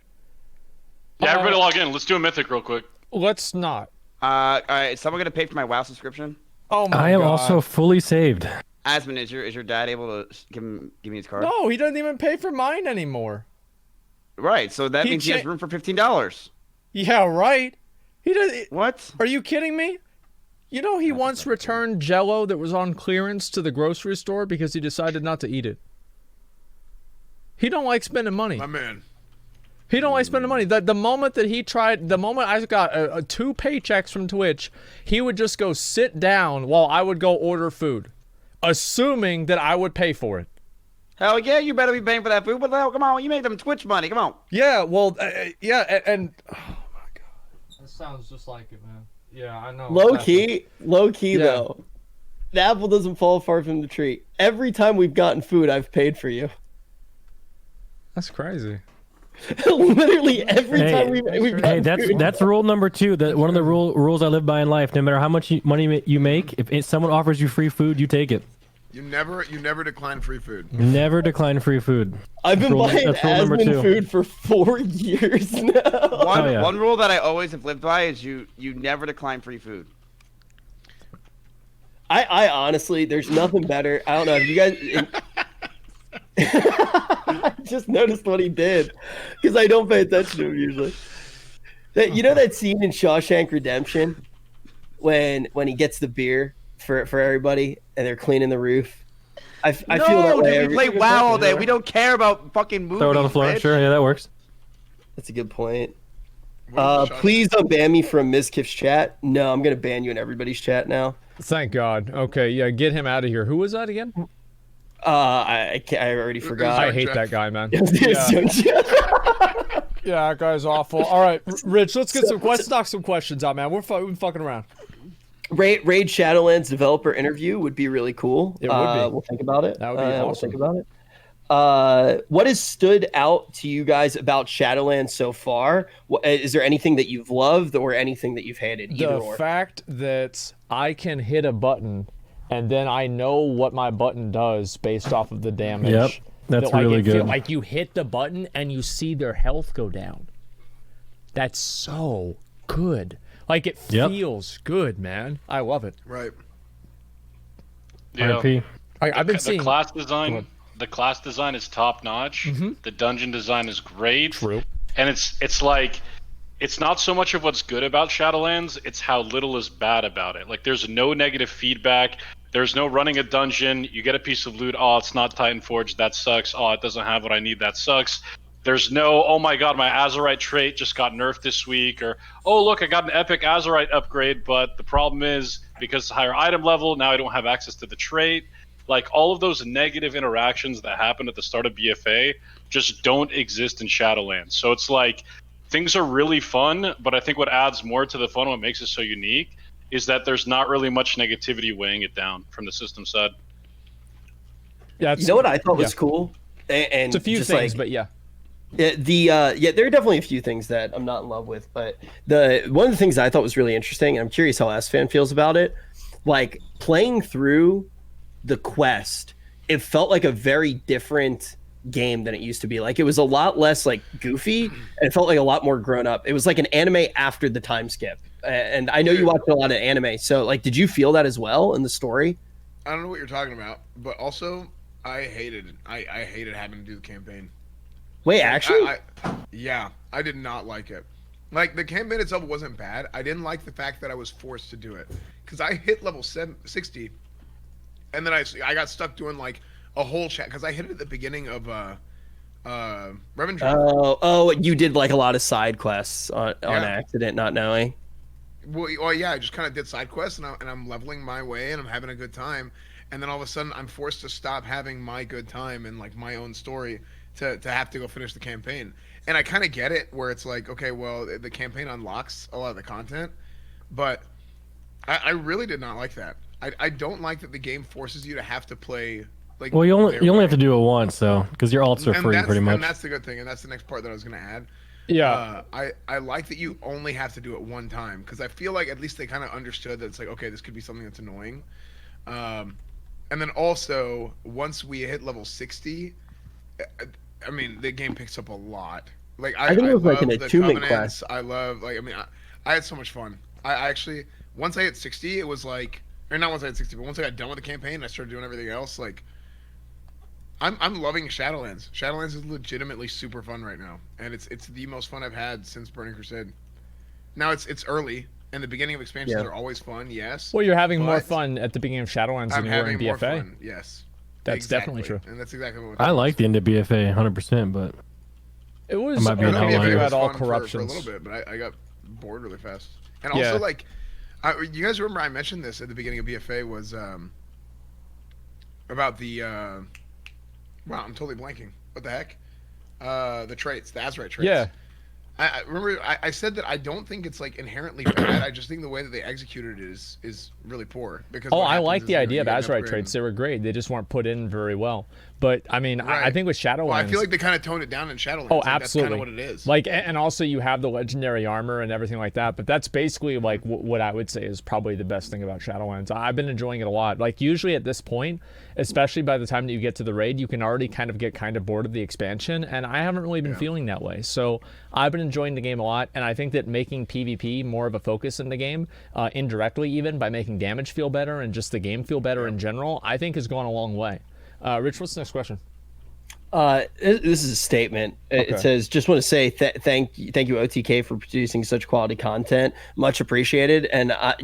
G: Yeah, everybody log in. Let's do a mythic real quick.
B: Let's not.
C: All right, is someone gonna pay for my WoW subscription?
B: Oh my God.
E: I am also fully saved.
C: Asmon, is your dad able to give me his card?
B: No, he doesn't even pay for mine anymore.
C: Right, so that means he has room for $15.
B: Yeah, right. He does.
C: What?
B: Are you kidding me? You know, he once returned Jell-O that was on clearance to the grocery store because he decided not to eat it. He don't like spending money.
F: My man.
B: He don't like spending money. The moment I got 2 paychecks from Twitch, he would just go sit down while I would go order food, assuming that I would pay for it.
C: Hell yeah, you better be paying for that food. What the hell? Come on, you made them Twitch money. Come on.
B: Yeah, well, yeah, and oh my God, that sounds just like it, man. Yeah, I know.
D: Low key though, the apple doesn't fall far from the tree. Every time we've gotten food, I've paid for you.
B: That's crazy.
D: Literally every time we've
E: Hey, that's rule number 2. That one of the rules I live by in life. No matter how much money you make, if someone offers you free food, you take it.
F: You never decline free food.
E: Never decline free food.
D: I've been buying Asmon food for 4 years now.
C: One rule that I always have lived by is you never decline free food.
D: I honestly, there's nothing better. I don't know if you guys. I just noticed what he did because I don't pay attention to him usually. You know that scene in Shawshank Redemption when he gets the beer for everybody and they're cleaning the roof. I feel that way.
C: We play WoW all day. We don't care about fucking movies.
E: Throw it on the floor.
C: Bitch.
E: Sure, yeah, that works.
D: That's a good point. Please don't ban me from Mizkif's chat. No, I'm gonna ban you in everybody's chat now.
B: Thank God. Okay, yeah, get him out of here. Who was that again?
D: I already forgot.
B: I hate that guy, man.
D: Yeah,
B: that guy's awful. All right, Rich, let's knock some questions out, man. We're fucking around.
D: Raid Shadowlands developer interview would be really cool.
B: It would be.
D: We'll think about it.
B: That would be awesome.
D: We'll think about it. What has stood out to you guys about Shadowlands so far? Is there anything that you've loved or anything that you've hated?
B: The fact that I can hit a button and then I know what my button does based off of the damage.
E: Yep, that's really good.
B: Like you hit the button and you see their health go down. That's so good. Like it feels good, man. I love it.
F: Right.
G: Yeah.
B: I've been seeing
G: the class design. The class design is top notch.
B: Mm-hmm.
G: The dungeon design is great.
B: True.
G: And it's like, it's not so much of what's good about Shadowlands, it's how little is bad about it. Like there's no negative feedback. There's no running a dungeon. You get a piece of loot. Oh, it's not Titan Forge. That sucks. Oh, it doesn't have what I need. That sucks. There's no, oh my God, my Azurite trait just got nerfed this week, or oh look, I got an epic Azurite upgrade, but the problem is because it's a higher item level, now I don't have access to the trait. Like all of those negative interactions that happen at the start of BFA just don't exist in Shadowlands. So it's like things are really fun, but I think what adds more to the fun, what makes it so unique, is that there's not really much negativity weighing it down from the system side.
B: Yeah,
D: you know what I thought was cool, and
B: it's a few things, but yeah.
D: Yeah, there are definitely a few things that I'm not in love with, but one of the things that I thought was really interesting, and I'm curious how Asfan feels about it, like playing through the quest, it felt like a very different game than it used to be. Like it was a lot less like goofy, and it felt like a lot more grown up. It was like an anime after the time skip. And I know you watch a lot of anime, so like, did you feel that as well in the story?
F: I don't know what you're talking about, but also I hated having to do the campaign.
D: Wait, actually?
F: Yeah, I did not like it. Like, the campaign itself wasn't bad. I didn't like the fact that I was forced to do it. Because I hit level 60, and then I got stuck doing, like, a whole chat. Because I hit it at the beginning of Revenge.
D: Oh, you did, like, a lot of side quests on accident, not knowing.
F: Well, yeah, I just kind of did side quests, and I'm leveling my way, and I'm having a good time. And then all of a sudden, I'm forced to stop having my good time and, like, my own story to have to go finish the campaign. And I kind of get it, where it's like, okay, well, the campaign unlocks a lot of the content, but I really did not like that. I don't like that the game forces you to have to play, like...
E: Well, you only have to do it once, though, because your alts are free, pretty much.
F: And that's the good thing, and that's the next part that I was going to add.
B: Yeah.
F: I like that you only have to do it one time, because I feel like at least they kind of understood that it's like, okay, this could be something that's annoying. And then also, once we hit level 60, I mean, the game picks up a lot. Like I think it was like an attunement quest. I love, like, I mean, I had so much fun. I actually, once I hit 60, it was like, or not once I hit 60, but once I got done with the campaign and I started doing everything else, like, I'm loving Shadowlands. Shadowlands is legitimately super fun right now, and it's the most fun I've had since Burning Crusade. Now it's early, and the beginning of expansions are always fun. Yes.
B: Well, you're having more fun at the beginning of Shadowlands than you were in BFA.
F: Fun, yes.
B: That's definitely true.
F: And that's exactly what
E: I like the end of BFA 100%, but
B: it was you had all corruptions
F: for a little bit, but I got bored really fast. And also, like, you guys remember I mentioned this at the beginning of BFA was about the wow, I'm totally blanking. What the heck? The traits, the Azerite traits.
B: Yeah.
F: I remember I said that I don't think it's like inherently bad. I just think the way that they executed it is really poor. Because
B: I like the idea of Azerite traits. They were great. They just weren't put in very well. But I mean, I think with Shadowlands,
F: well, I feel like they kind of toned it down in Shadowlands.
B: Oh,
F: like,
B: absolutely.
F: That's kind of what it is.
B: Like, and also you have the legendary armor and everything like that. But that's basically like what I would say is probably the best thing about Shadowlands. I've been enjoying it a lot. Like usually at this point, especially by the time that you get to the raid, you can already kind of get kind of bored of the expansion. And I haven't really been feeling that way. So I've been enjoying the game a lot. And I think that making PvP more of a focus in the game, indirectly even by making damage feel better and just the game feel better in general, I think has gone a long way. Rich, what's the next question?
D: This is a statement. Okay. It says, just want to say thank you OTK for producing such quality content. Much appreciated. And I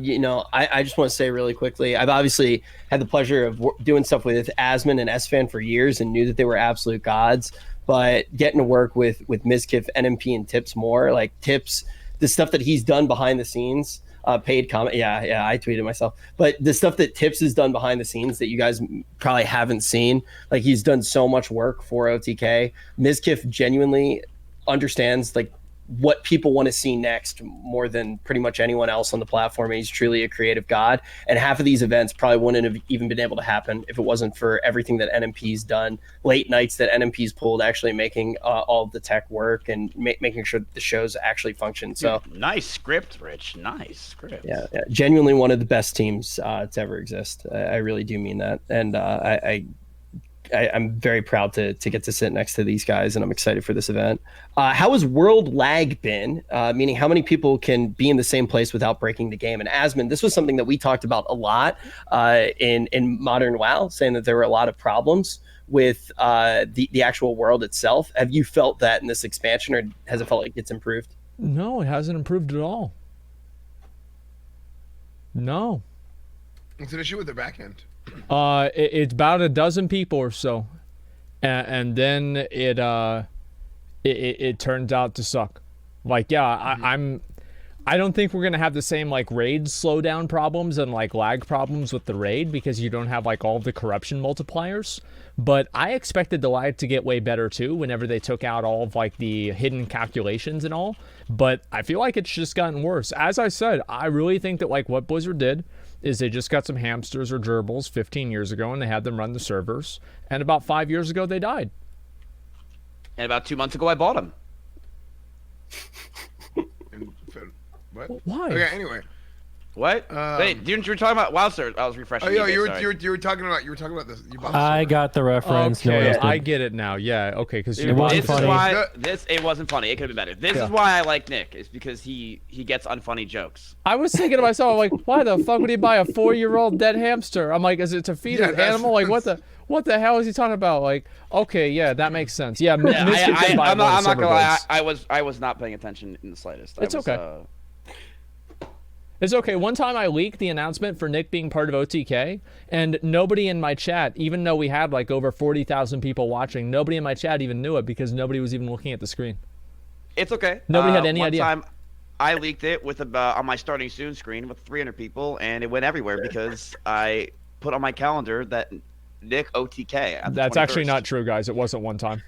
D: just want to say really quickly, I've obviously had the pleasure of doing stuff with Asmon and SFan for years and knew that they were absolute gods. But getting to work with Mizkif, NMP, and Tips more, like Tips, the stuff that he's done behind the scenes, paid comment. Yeah, I tweeted myself. But the stuff that Tips has done behind the scenes that you guys probably haven't seen, like he's done so much work for OTK. Mizkif genuinely understands like what people want to see next more than pretty much anyone else on the platform. He's truly a creative god. And half of these events probably wouldn't have even been able to happen if it wasn't for everything that NMP's done, late nights that NMP's pulled, actually making all of the tech work and making sure that the shows actually function. So
C: nice script, Rich. Nice script.
D: Yeah. Genuinely one of the best teams to ever exist. I really do mean that. And I'm very proud to get to sit next to these guys, and I'm excited for this event. How has world lag been? Meaning, how many people can be in the same place without breaking the game? And Asmon, this was something that we talked about a lot in Modern WoW, saying that there were a lot of problems with the actual world itself. Have you felt that in this expansion, or has it felt like it's improved?
B: No, it hasn't improved at all. No.
F: It's an issue with the back end.
B: It's about a dozen people or so, and then it turns out to suck. Like, I don't think we're gonna have the same like raid slowdown problems and like lag problems with the raid because you don't have like all the corruption multipliers. But I expected the lag to get way better too whenever they took out all of like the hidden calculations and all. But I feel like it's just gotten worse. As I said, I really think that like what Blizzard did is they just got some hamsters or gerbils 15 years ago and they had them run the servers. And about 5 years ago, they died.
C: And about 2 months ago, I bought them.
F: What?
B: Why?
F: Okay, anyway.
C: What? Wait, you were talking about Wildster. I was refreshing.
F: Oh yeah, you
C: sorry.
F: were talking about this. You bought
E: I got the reference. No one
B: Okay,
E: else did.
B: I get it now. Yeah, okay, because
E: It wasn't
C: This is
E: funny.
C: why it wasn't funny. It could have been better. This is why I like Nick. Is because he gets unfunny jokes.
B: I was thinking to myself, I'm like, why the fuck would he buy a 4-year-old dead hamster? I'm like, is it to feed an animal? Like, what the hell is he talking about? Like, okay, yeah, that makes sense. Yeah,
C: I'm not gonna lie. I was not paying attention in the slightest.
B: It's okay. It's okay. One time I leaked the announcement for Nick being part of OTK, and nobody in my chat, even though we had like over 40,000 people watching, nobody in my chat even knew it because nobody was even looking at the screen.
C: It's okay.
B: Nobody had any
C: one
B: idea.
C: Time I leaked it with on my starting soon screen with 300 people, and it went everywhere because I put on my calendar that Nick OTK.
B: That's actually not true, guys. It wasn't one time.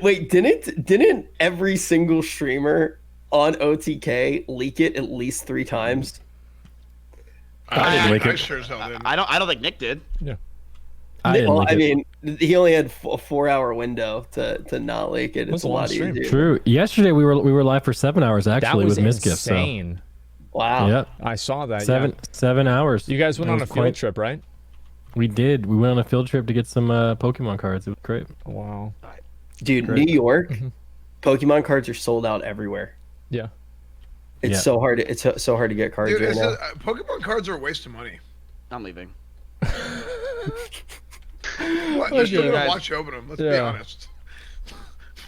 D: Wait, didn't every single streamer on OTK leak it at least 3 times?
E: I didn't leak it.
F: I sure as hell didn't.
C: I don't think Nick did.
B: Yeah.
E: I didn't leak it.
D: I mean, he only had a 4-hour window to not leak it. It's a lot easier.
E: True. Yesterday we were live for 7 hours actually
B: That was
E: with Misgift.
B: insane.
D: Wow.
E: Yeah.
B: I saw that.
E: 7 hours.
B: You guys went
E: It
B: on a
E: was
B: field trip, right?
E: We did. We went on a field trip to get some Pokemon cards. It was great.
B: Wow.
D: Dude,
E: Great.
D: New York, Pokemon cards are sold out everywhere.
B: Yeah.
D: It's so hard. It's so hard to get cards
F: Dude,
D: right now.
F: Pokemon cards are a waste of money.
C: I'm leaving.
F: What? They're still gonna watch you open them. Let's be honest.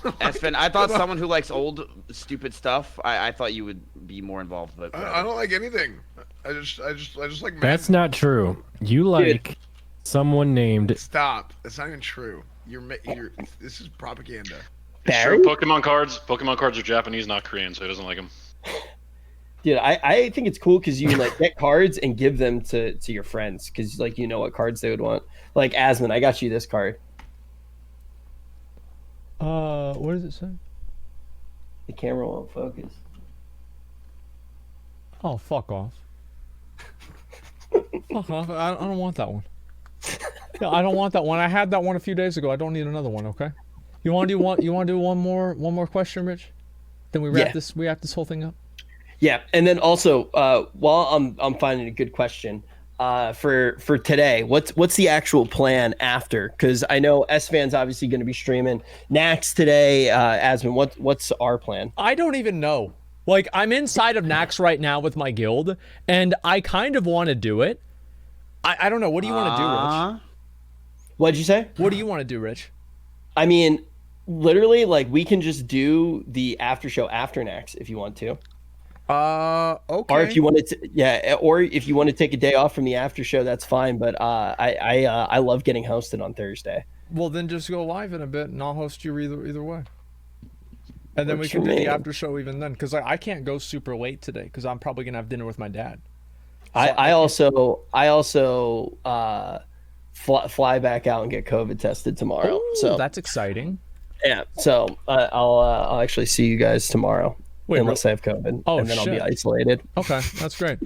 C: Espen, I thought someone who likes old stupid stuff. I thought you would be more involved, but
F: I don't like anything. I just like.
E: That's not true. You like someone named.
F: Stop. That's not even true. This is propaganda.
G: It's true. Pokemon cards are Japanese, not Korean, so he doesn't like them.
D: Dude, I think it's cool because you can like get cards and give them to your friends because like you know what cards they would want. Like Asmon, I got you this card.
B: What does it say?
D: The camera won't focus.
B: Oh, fuck off. Fuck off. I don't want that one. Yeah, I don't want that one. I had that one a few days ago. I don't need another one, okay? You want to do one more question, Rich? Then we wrap this whole thing up.
D: Yeah, and then also while I'm finding a good question for today, what's the actual plan after? Because I know S-Fan's obviously going to be streaming Nax today. Asmon, what's our plan?
B: I don't even know. Like, I'm inside of Nax right now with my guild, and I kind of want to do it. I don't know. What do you want to do, Rich?
D: What'd you say?
B: What do you want to do, Rich?
D: I mean, literally, like we can just do the after show after Nax if you want to.
B: Okay.
D: Or if you wanted to, or if you want to take a day off from the after show, that's fine. But I love getting hosted on Thursday.
B: Well, then just go live in a bit, and I'll host you either way. And then we can do the after show even then, because I can't go super late today, because I'm probably gonna have dinner with my dad. So
D: I also fly back out and get COVID tested tomorrow.
B: Ooh,
D: so
B: that's exciting.
D: Yeah. So I'll actually see you guys tomorrow.
B: Wait,
D: unless I have COVID.
B: Oh,
D: and then
B: shit.
D: I'll be isolated.
B: Okay, that's great.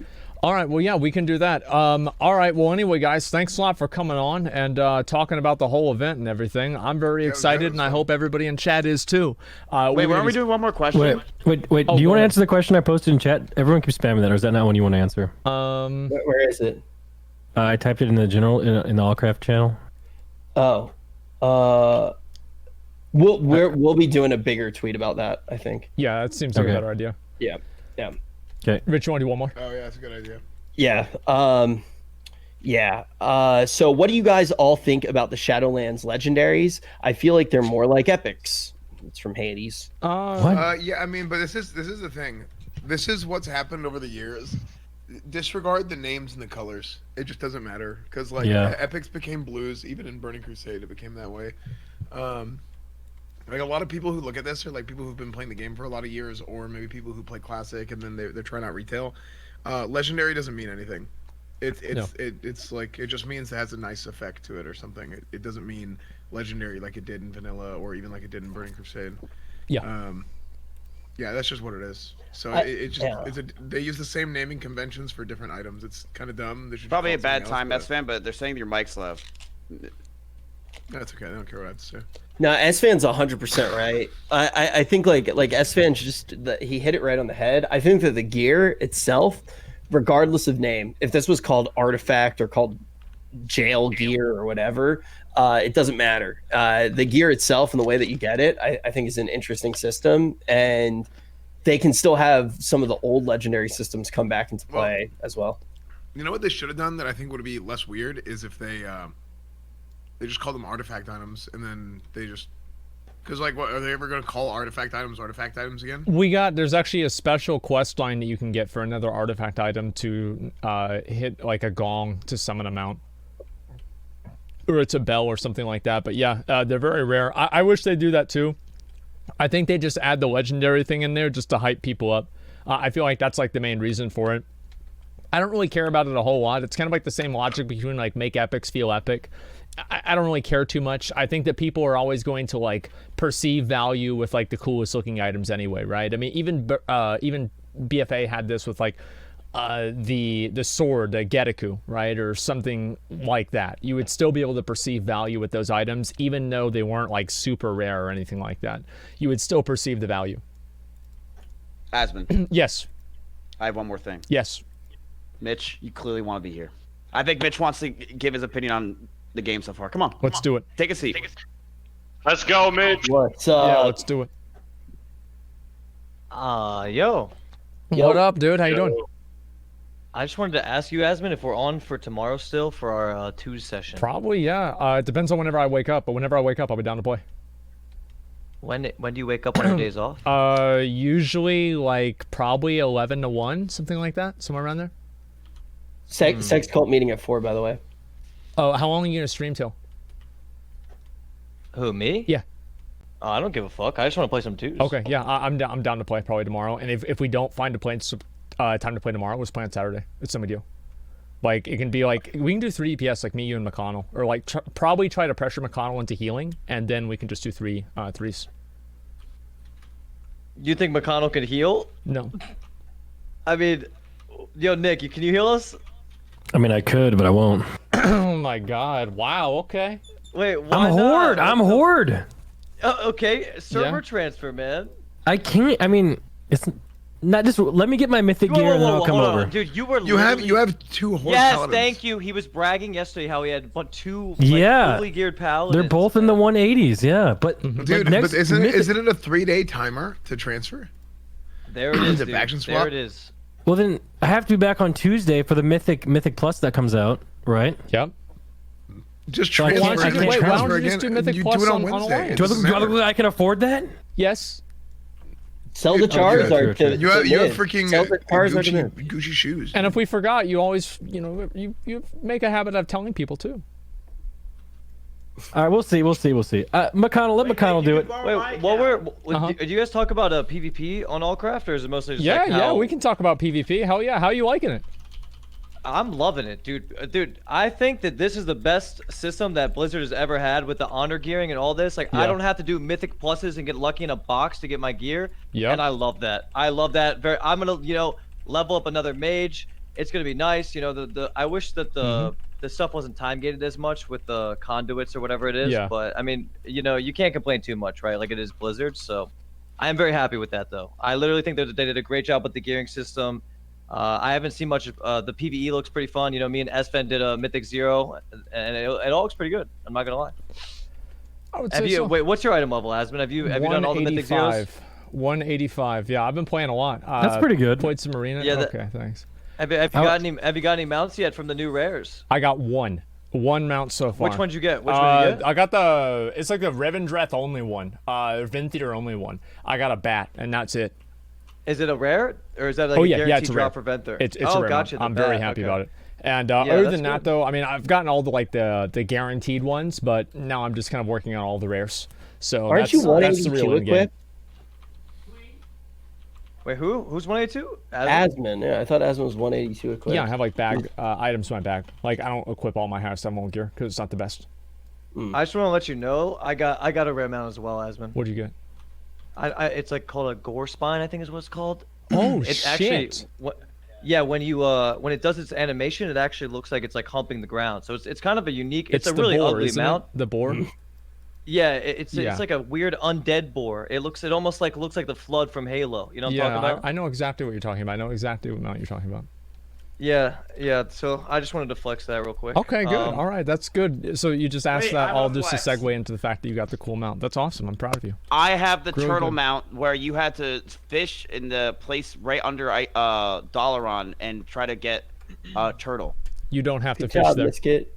B: All right, well, yeah, we can do that. All right, well, anyway, guys, thanks a lot for coming on and talking about the whole event and everything. I'm very excited, and I hope everybody in chat is too.
C: Wait, why are we doing one more question?
E: Wait.
B: Oh,
E: Do you want to
B: ahead.
E: answer the question I posted in chat? Everyone keeps spamming that, or is that not one you want to answer?
D: Where is it?
E: I typed it in the general in the Allcraft channel.
D: Oh, we'll be doing a bigger tweet about that, I think.
B: Yeah, that seems like a better idea.
D: Yeah.
E: Okay.
B: Rich, you want to do one more?
F: Oh yeah, that's a good idea.
D: Yeah. So what do you guys all think about the Shadowlands legendaries? I feel like they're more like epics. It's from Hades.
F: Yeah, I mean, but this is the thing. This is what's happened over the years. Disregard the names and the colors. It just doesn't matter because epics became blues. Even in Burning Crusade, it became that way. Like a lot of people who look at this are like people who've been playing the game for a lot of years, or maybe people who play classic and then they're trying out retail. Legendary doesn't mean anything. It's like it just means it has a nice effect to it or something. It doesn't mean legendary like it did in vanilla or even like it did in Burning Crusade.
B: Yeah.
F: Yeah, that's just what it is. So they use the same naming conventions for different items. It's kind of dumb. They should
C: Probably a
F: call it
C: bad
F: something
C: time,
F: else,
C: S-Fan, but they're saying your mic's low.
F: That's okay. I don't care what I have to say.
D: No, S-Fan's 100% right. I think like S-Fan he hit it right on the head. I think that the gear itself regardless of name, if this was called Artifact or called Jail Gear or whatever, it doesn't matter. The gear itself and the way that you get it, I think is an interesting system, and they can still have some of the old legendary systems come back into play as well.
F: You know what they should have done that I think would be less weird is if they just call them artifact items, and then they just, because like, what are they ever going to call artifact items again?
B: There's actually a special quest line that you can get for another artifact item to hit like a gong to summon them out. Or it's a bell or something like that. But yeah, they're very rare. I wish they'd do that too. I think they just add the legendary thing in there just to hype people up. I feel like that's like the main reason for it. I don't really care about it a whole lot. It's kind of like the same logic between like make epics feel epic. I don't really care too much. I think that people are always going to like perceive value with like the coolest looking items anyway, right? I mean, even BFA had this with like the sword, the Gedeku, right, or something like that. You would still be able to perceive value with those items, even though they weren't like super rare or anything like that. You would still perceive the value.
C: Asmon.
B: Yes.
C: I have one more thing.
B: Yes.
C: Mitch, you clearly want to be here. I think Mitch wants to give his opinion on the game so far. Come on.
B: Let's do it.
C: Take a seat.
G: Let's go, Mitch.
D: What's up?
B: Yeah, let's do it.
I: Yo.
B: What up, dude? How you doing?
I: I just wanted to ask you, Asmon, if we're on for tomorrow still for our Tuesday session.
B: Probably, yeah. It depends on whenever I wake up, but whenever I wake up, I'll be down to play.
I: When do you wake up on your days off?
B: Usually like probably 11 to 1, something like that, somewhere around there.
D: Sex cult meeting at 4, by the way.
B: Oh, how long are you gonna stream till?
I: Who, me?
B: Yeah.
I: I don't give a fuck. I just want to play some twos.
B: Okay, yeah, I'm down to play probably tomorrow. And if we don't find a time to play tomorrow, let's play on Saturday. It's no big deal. Like it can be like we can do 3 EPS like me, you, and McConnell, or like probably try to pressure McConnell into healing, and then we can just do threes.
I: You think McConnell could heal?
B: No.
I: I mean, yo, Nick, can you heal us?
E: I mean, I could, but I won't.
B: Oh my God! Wow. Okay.
I: Wait, why
E: I'm
I: not?
E: I'm Horde.
I: Okay, server
B: Yeah.
I: transfer, man.
E: I can't. I mean, it's not just. Let me get my mythic gear and then I'll come
I: hold
E: over.
I: on. Dude, you were
F: You have 2 Horde
I: Yes,
F: paladins.
I: thank you. He was bragging yesterday how he had but 2
E: Yeah.
I: fully geared paladins.
E: They're both in the 180s. Yeah, but
F: Dude,
E: like, next
F: but isn't
E: mythic-
F: it a 3-day timer to transfer?
I: There it is,
F: The
I: dude.
F: faction swap?
I: There it is.
E: Well, then I have to be back on Tuesday for the Mythic Plus that comes out, right?
B: Yep.
F: Just
E: So I
F: transfer.
E: can't- I
F: and then
E: can't
F: transfer
E: transfer
B: why don't you
F: again,
B: just do
F: and
B: Mythic
F: you
B: Plus
F: do it on
B: on
F: Wednesday.
B: Alliance?
F: It
E: Do I
F: doesn't
E: look,
F: matter.
E: like I can afford that?
B: Yes.
D: Sell the
F: true,
D: Charizard
E: true.
D: to
F: You have
D: win.
F: freaking
D: Sell the Charizard to win.
F: Gucci shoes.
B: And if we forgot, you always, you make a habit of telling people too.
E: All right, we'll see. McConnell, let McConnell do it.
I: Wait, do you guys talk about PvP on Allcraft, or is it mostly just
B: Yeah,
I: like how...
B: we can talk about PvP. Hell yeah. How are you liking it?
I: I'm loving it, dude. Dude, I think that this is the best system that Blizzard has ever had with the honor gearing and all this. Like, I
B: Yeah.
I: don't have to do mythic pluses and get lucky in a box to get my gear.
B: Yeah.
I: And I love that. I'm gonna, level up another mage. It's gonna be nice. I wish that the stuff wasn't time gated as much with the conduits or whatever it is.
B: Yeah.
I: But I mean, you can't complain too much, right? Like it is Blizzard. So I am very happy with that, though. I literally think that they did a great job with the gearing system. I haven't seen much of the PvE. Looks pretty fun. Me and Sven did a Mythic 0, and it all looks pretty good. I'm not gonna lie.
B: I would say so.
I: Wait, what's your item level, Asmon? Have you done all the Mythic 0s?
B: 185. Yeah, I've been playing a lot.
E: That's pretty good.
B: Played some arena.
I: Yeah,
B: okay, thanks.
I: Have you got any mounts yet from the new rares?
B: I got one mount so far.
I: Which one did you get?
B: I got it's like the Revendreth only one, Venthyr only one. I got a bat, and that's it.
I: Is it a rare, or is that like a guaranteed
B: it's a
I: drop
B: rare.
I: for Venthyr?
B: It's a rare.
I: Gotcha.
B: I'm very happy about it. And other than that, though, I mean, I've gotten all the guaranteed ones, but now I'm just kind of working on all the rares. So
D: Aren't you
B: that's the real
D: 182
B: end game.
D: equipped?
I: Wait, who's 182?
D: Asmon, yeah, I thought Asmon was 182 equipped.
B: Yeah, I have like items in my bag. Like I don't equip all my high level gear because it's not the best.
I: I just want to let you know, I got a rare mount as well, Asmon.
B: What'd you get?
I: It's like called a gore spine, I think is what it's called.
B: Oh
I: it's
B: shit!
I: Actually, yeah, when it does its animation, it actually looks like it's like humping the ground. So it's kind of a unique. It's a really
B: boar,
I: ugly mount.
B: The boar.
I: Yeah, it's like a weird undead boar. It almost looks like the flood from Halo. You know what I'm talking about?
B: I know exactly what you're talking about. I know exactly what mount you're talking about.
I: Yeah. So I just wanted to flex that real quick.
B: Okay, good. All right, that's good. So you just asked
C: Wait,
B: that
C: I'm
B: all
C: on
B: just to
C: flex.
B: segue into the fact that you got the cool mount. That's awesome. I'm proud of you.
C: I have the
B: Really
C: turtle
B: good.
C: mount where you had to fish in the place right under Dalaran and try to get turtle.
B: You don't have to
D: Good
B: fish
D: job,
B: there.
D: Biscuit.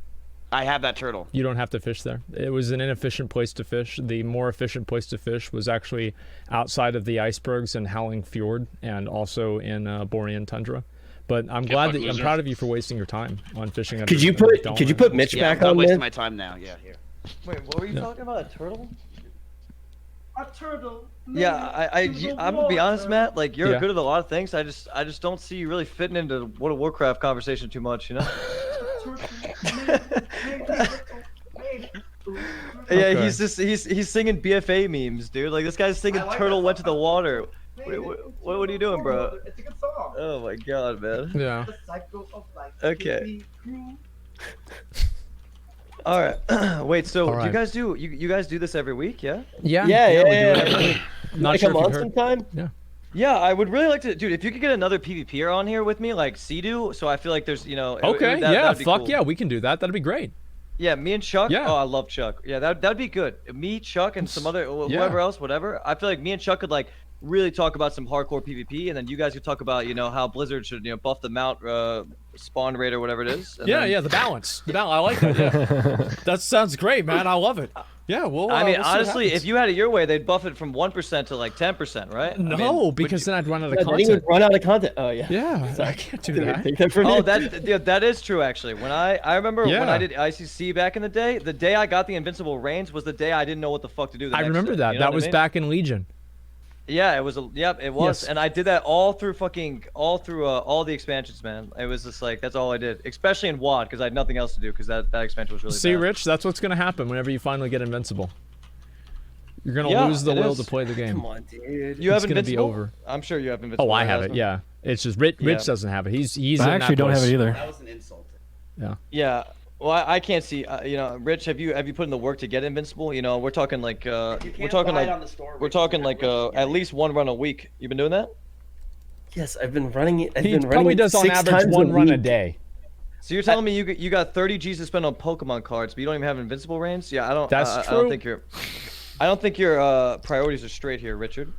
C: I have that turtle.
B: You don't have to fish there. It was an inefficient place to fish. The more efficient place to fish was actually outside of the icebergs in Howling Fjord and also in Borean Tundra. But I'm glad that I'm proud of you for wasting your time on fishing.
D: Could you put Mitch
C: Yeah,
D: back
C: I'm
D: on,
C: wasting
D: man?
C: my time now. Yeah, here.
I: Wait, what were you talking about? A turtle?
J: A turtle.
I: Yeah, I'm gonna be honest, Matt. Like you're
B: Yeah.
I: good at a lot of things. I just don't see you really fitting into World of Warcraft conversation too much, you know? Yeah,
B: Okay.
I: he's singing BFA memes, dude. Like this guy's singing "Turtle Went to the Water." What are you doing, bro?
J: It's a good song.
I: Oh my god, man.
B: Yeah.
J: The cycle of life.
I: Okay. All right. Wait. So
B: All right.
I: you guys do this every week, yeah?
B: Yeah.
D: Yeah.
B: we do it every week. Not
D: Like
B: sure
D: come
B: if you've
D: on
B: heard.
D: sometime.
I: Yeah, I would really like to, dude. If you could get another PvPer on here with me, like Sea-Doo, so I feel like there's,
B: Okay. Yeah.
I: that'd be
B: Fuck
I: cool.
B: yeah. We can do that. That'd be great.
I: Yeah, me and Chuck.
B: Yeah.
I: Oh, I love Chuck. Yeah, that'd be good. Me, Chuck, and some other
B: Yeah.
I: whoever else, whatever. I feel like me and Chuck could like really talk about some hardcore PvP, and then you guys could talk about how Blizzard should buff the mount spawn rate or whatever it is. And
B: Yeah.
I: then-
B: Yeah. The balance. The balance. I like that. Yeah. That sounds great, man. I love it. Yeah. Well.
I: I mean,
B: we'll see what
I: honestly,
B: happens.
I: if you had it your way, they'd buff it from 1% to like 10%, right? I
B: No,
I: mean, would
B: because
I: you-
B: then I'd run out of
D: Yeah, then he
B: content.
D: would run out of content. Oh yeah.
B: Yeah. I can't do
D: Didn't
B: that.
D: take that from
I: Oh,
D: you.
I: that is true actually. When I remember when
B: Yeah.
I: I did ICC back in the day I got the invincible reigns was the day I didn't know what the fuck to do. The
B: I
I: next
B: remember
I: day,
B: that.
I: you know
B: That
I: what I
B: was
I: mean?
B: back in Legion.
I: Yeah, it was. Yep, it was.
B: Yes.
I: And I did that all through all the expansions, man. It was just like that's all I did, especially in WoD because I had nothing else to do because that expansion was really
B: See,
I: bad.
B: Rich, that's what's gonna happen whenever you finally get invincible. You're gonna
I: Yeah,
B: lose the
I: it
B: will
I: is.
B: to play the game.
D: Come on, dude.
I: You have
B: It's gonna be
I: invincible?
B: over.
I: I'm sure you have invincible.
B: Oh, I
I: right,
B: have it.
I: Asmon?
B: Yeah. It's just Rich
I: Yeah.
B: doesn't have it. He's
E: I
B: in
E: actually
B: that
E: don't have
B: place.
E: it either.
C: That was an insult.
I: Yeah. Well, I can't see. Rich, have you put in the work to get invincible? We're talking like we're talking like at least one run a week. You been doing that?
D: Yes, I've been running it. I've
B: He
D: been running
B: probably
D: it
B: does on
D: 6
B: average
D: times
B: one run a
D: week.
B: day.
I: So you're telling me you got 30 G's to spend on Pokemon cards, but you don't even have invincible reigns? Yeah, I don't.
B: That's
I: I
B: true.
I: I don't think your priorities are straight here, Richard.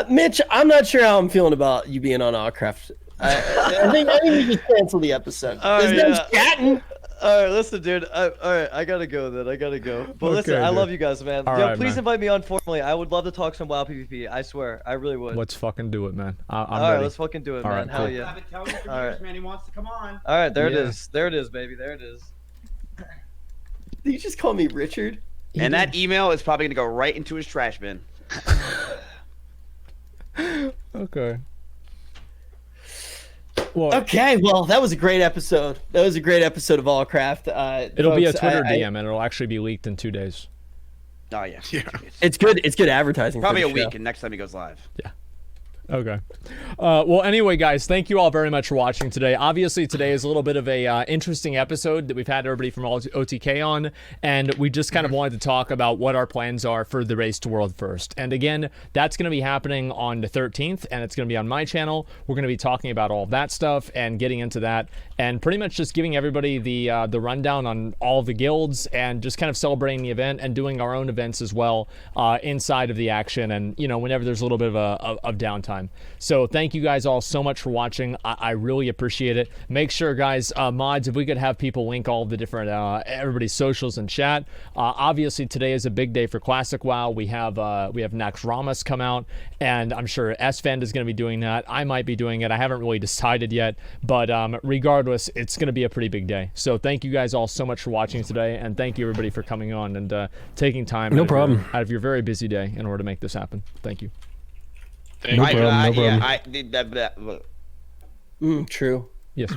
D: Mitch, I'm not sure how I'm feeling about you being on Allcraft. I think we just cancel the episode. His name's chatting.
I: All right, listen, dude. All right, I gotta go then. I gotta go. But listen,
B: Okay,
I: I
B: dude.
I: love you guys, man.
B: All
I: Yo,
B: right,
I: please
B: man.
I: invite me on formally. I would love to talk some WoW PvP. I swear, I really would.
B: Let's fucking do it, man. I'm
I: All right,
B: ready.
I: let's fucking do it,
B: All
I: man.
B: right,
I: Hell
B: cool.
I: yeah.
J: I've been telling you for
I: All
J: years,
I: right.
J: man. He wants to come on.
I: All right, there
B: Yeah.
I: it is. There it is, baby. There it is.
D: Did you just call me Richard?
C: And that email is probably gonna go right into his trash bin.
B: Okay. Well,
D: Okay, well, that was a great episode. That was a great episode of Allcraft.
B: it'll be a
D: folks,
B: Twitter
D: I-
B: DM and it'll actually be leaked in 2 days.
C: Oh yeah.
F: Yeah.
D: It's good. It's good advertising. for
C: Probably
D: the
C: a week,
D: show.
C: and next time he goes live.
B: Okay. Well, anyway, guys, thank you all very much for watching today. Obviously, today is a little bit of a interesting episode that we've had everybody from OTK on, and we just kind of wanted to talk about what our plans are for the Race to World First. And again, that's going to be happening on the 13th, and it's going to be on my channel. We're going to be talking about all of that stuff and getting into that, and pretty much just giving everybody the rundown on all the guilds and just kind of celebrating the event and doing our own events as well inside of the action. And whenever there's a little bit of downtime. So thank you guys all so much for watching. I really appreciate it. Make sure, guys, mods, if we could have people link all the different everybody's socials and chat. Obviously, today is a big day for Classic WoW. We have Nax Ramas come out, and I'm sure Sfend is going to be doing that. I might be doing it. I haven't really decided yet, but regardless, it's going to be a pretty big day. So thank you guys all so much for watching today, and thank you everybody for coming on and taking time
E: No problem.
B: out of your very busy day in order to make this happen. Thank you.
G: Thank
E: No
G: you.
E: problem, no problem.
D: True.
B: Yes.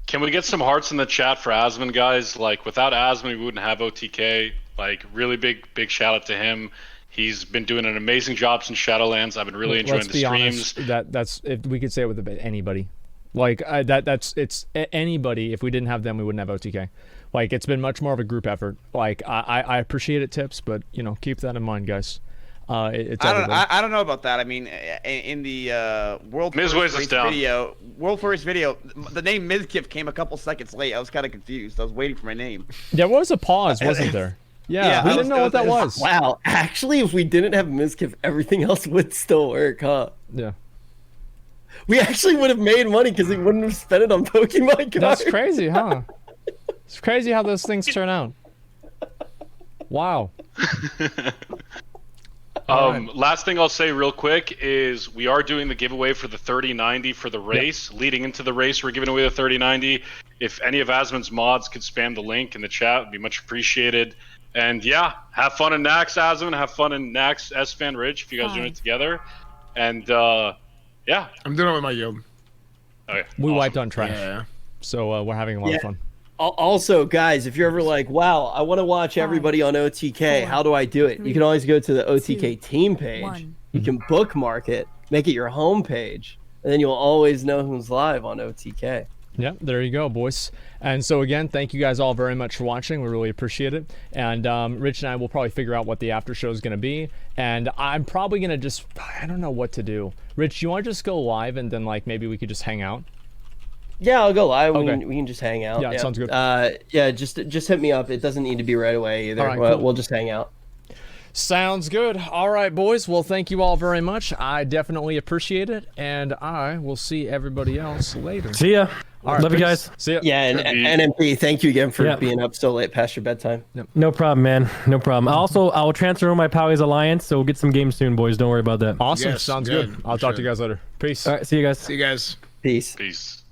G: Can we get some hearts in the chat for Asmon, guys? Like, without Asmon, we wouldn't have OTK. Like, really big shout out to him. He's been doing an amazing job since Shadowlands. I've been really enjoying
B: Let's
G: the
B: be
G: streams.
B: honest. That's if we could say it with anybody. Like it's anybody. If we didn't have them, we wouldn't have OTK. Like, it's been much more of a group effort. Like, I appreciate it, Tips, but keep that in mind, guys. It's everybody.
C: I don't know about that. I mean, in the World
G: Miz
C: First
G: weighs us
C: Race
G: down.
C: video, world first video. The name Mizkif came a couple seconds late. I was kind of confused. I was waiting for my name.
B: There was a pause, wasn't there? Yeah, we didn't know what that was.
D: Wow, actually, if we didn't have Mizkif, everything else would still work, huh?
B: Yeah.
D: We actually would have made money because we wouldn't have spent it on Pokemon cards.
B: That's crazy, huh? It's crazy how those things turn out. Wow.
G: Last thing I'll say real quick is we are doing the giveaway for the 3090 for the race. Yep. Leading into the race, we're giving away the 3090. If any of Asmon's mods could spam the link in the chat, it'd be much appreciated. And yeah, have fun in Nax, Asmon. Have fun in Nax, S-Fan Ridge, if you guys are doing it together. And yeah.
F: I'm doing it with my guild.
G: Okay.
B: We wiped on trash.
F: Yeah.
B: So we're having a lot of fun.
D: Also, guys, if you're ever like, wow, I want to watch everybody on OTK, how do I do it? You can always go to the OTK team page. You can bookmark it, make it your home page, and then you'll always know who's live on OTK.
B: Yeah, there you go, boys. And so again, thank you guys all very much for watching. We really appreciate it. And Rich and I will probably figure out what the after show is going to be. And I'm probably going to just, I don't know what to do. Rich, you want to just go live and then like maybe we could just hang out?
D: Yeah, I'll go live. Okay. We can just hang out.
B: Yeah, sounds good.
D: Yeah, just hit me up. It doesn't need to be right away either.
B: All right, cool.
D: We'll just hang out.
B: Sounds good. All right, boys. Well, thank you all very much. I definitely appreciate it. And I will see everybody else later.
E: See ya.
B: All right,
E: love you guys.
B: See ya.
D: Yeah, and NMP, thank you again for being up so late past your bedtime.
B: Yep.
E: No problem, man. No problem. Also, I will transfer my Powys Alliance, so we'll get some games soon, boys. Don't worry about that.
B: Awesome.
F: Yes,
B: Sounds
F: good.
B: good. I'll talk to you guys later. Peace.
E: All right, see you guys.
F: See you guys.
D: Peace.
G: Peace.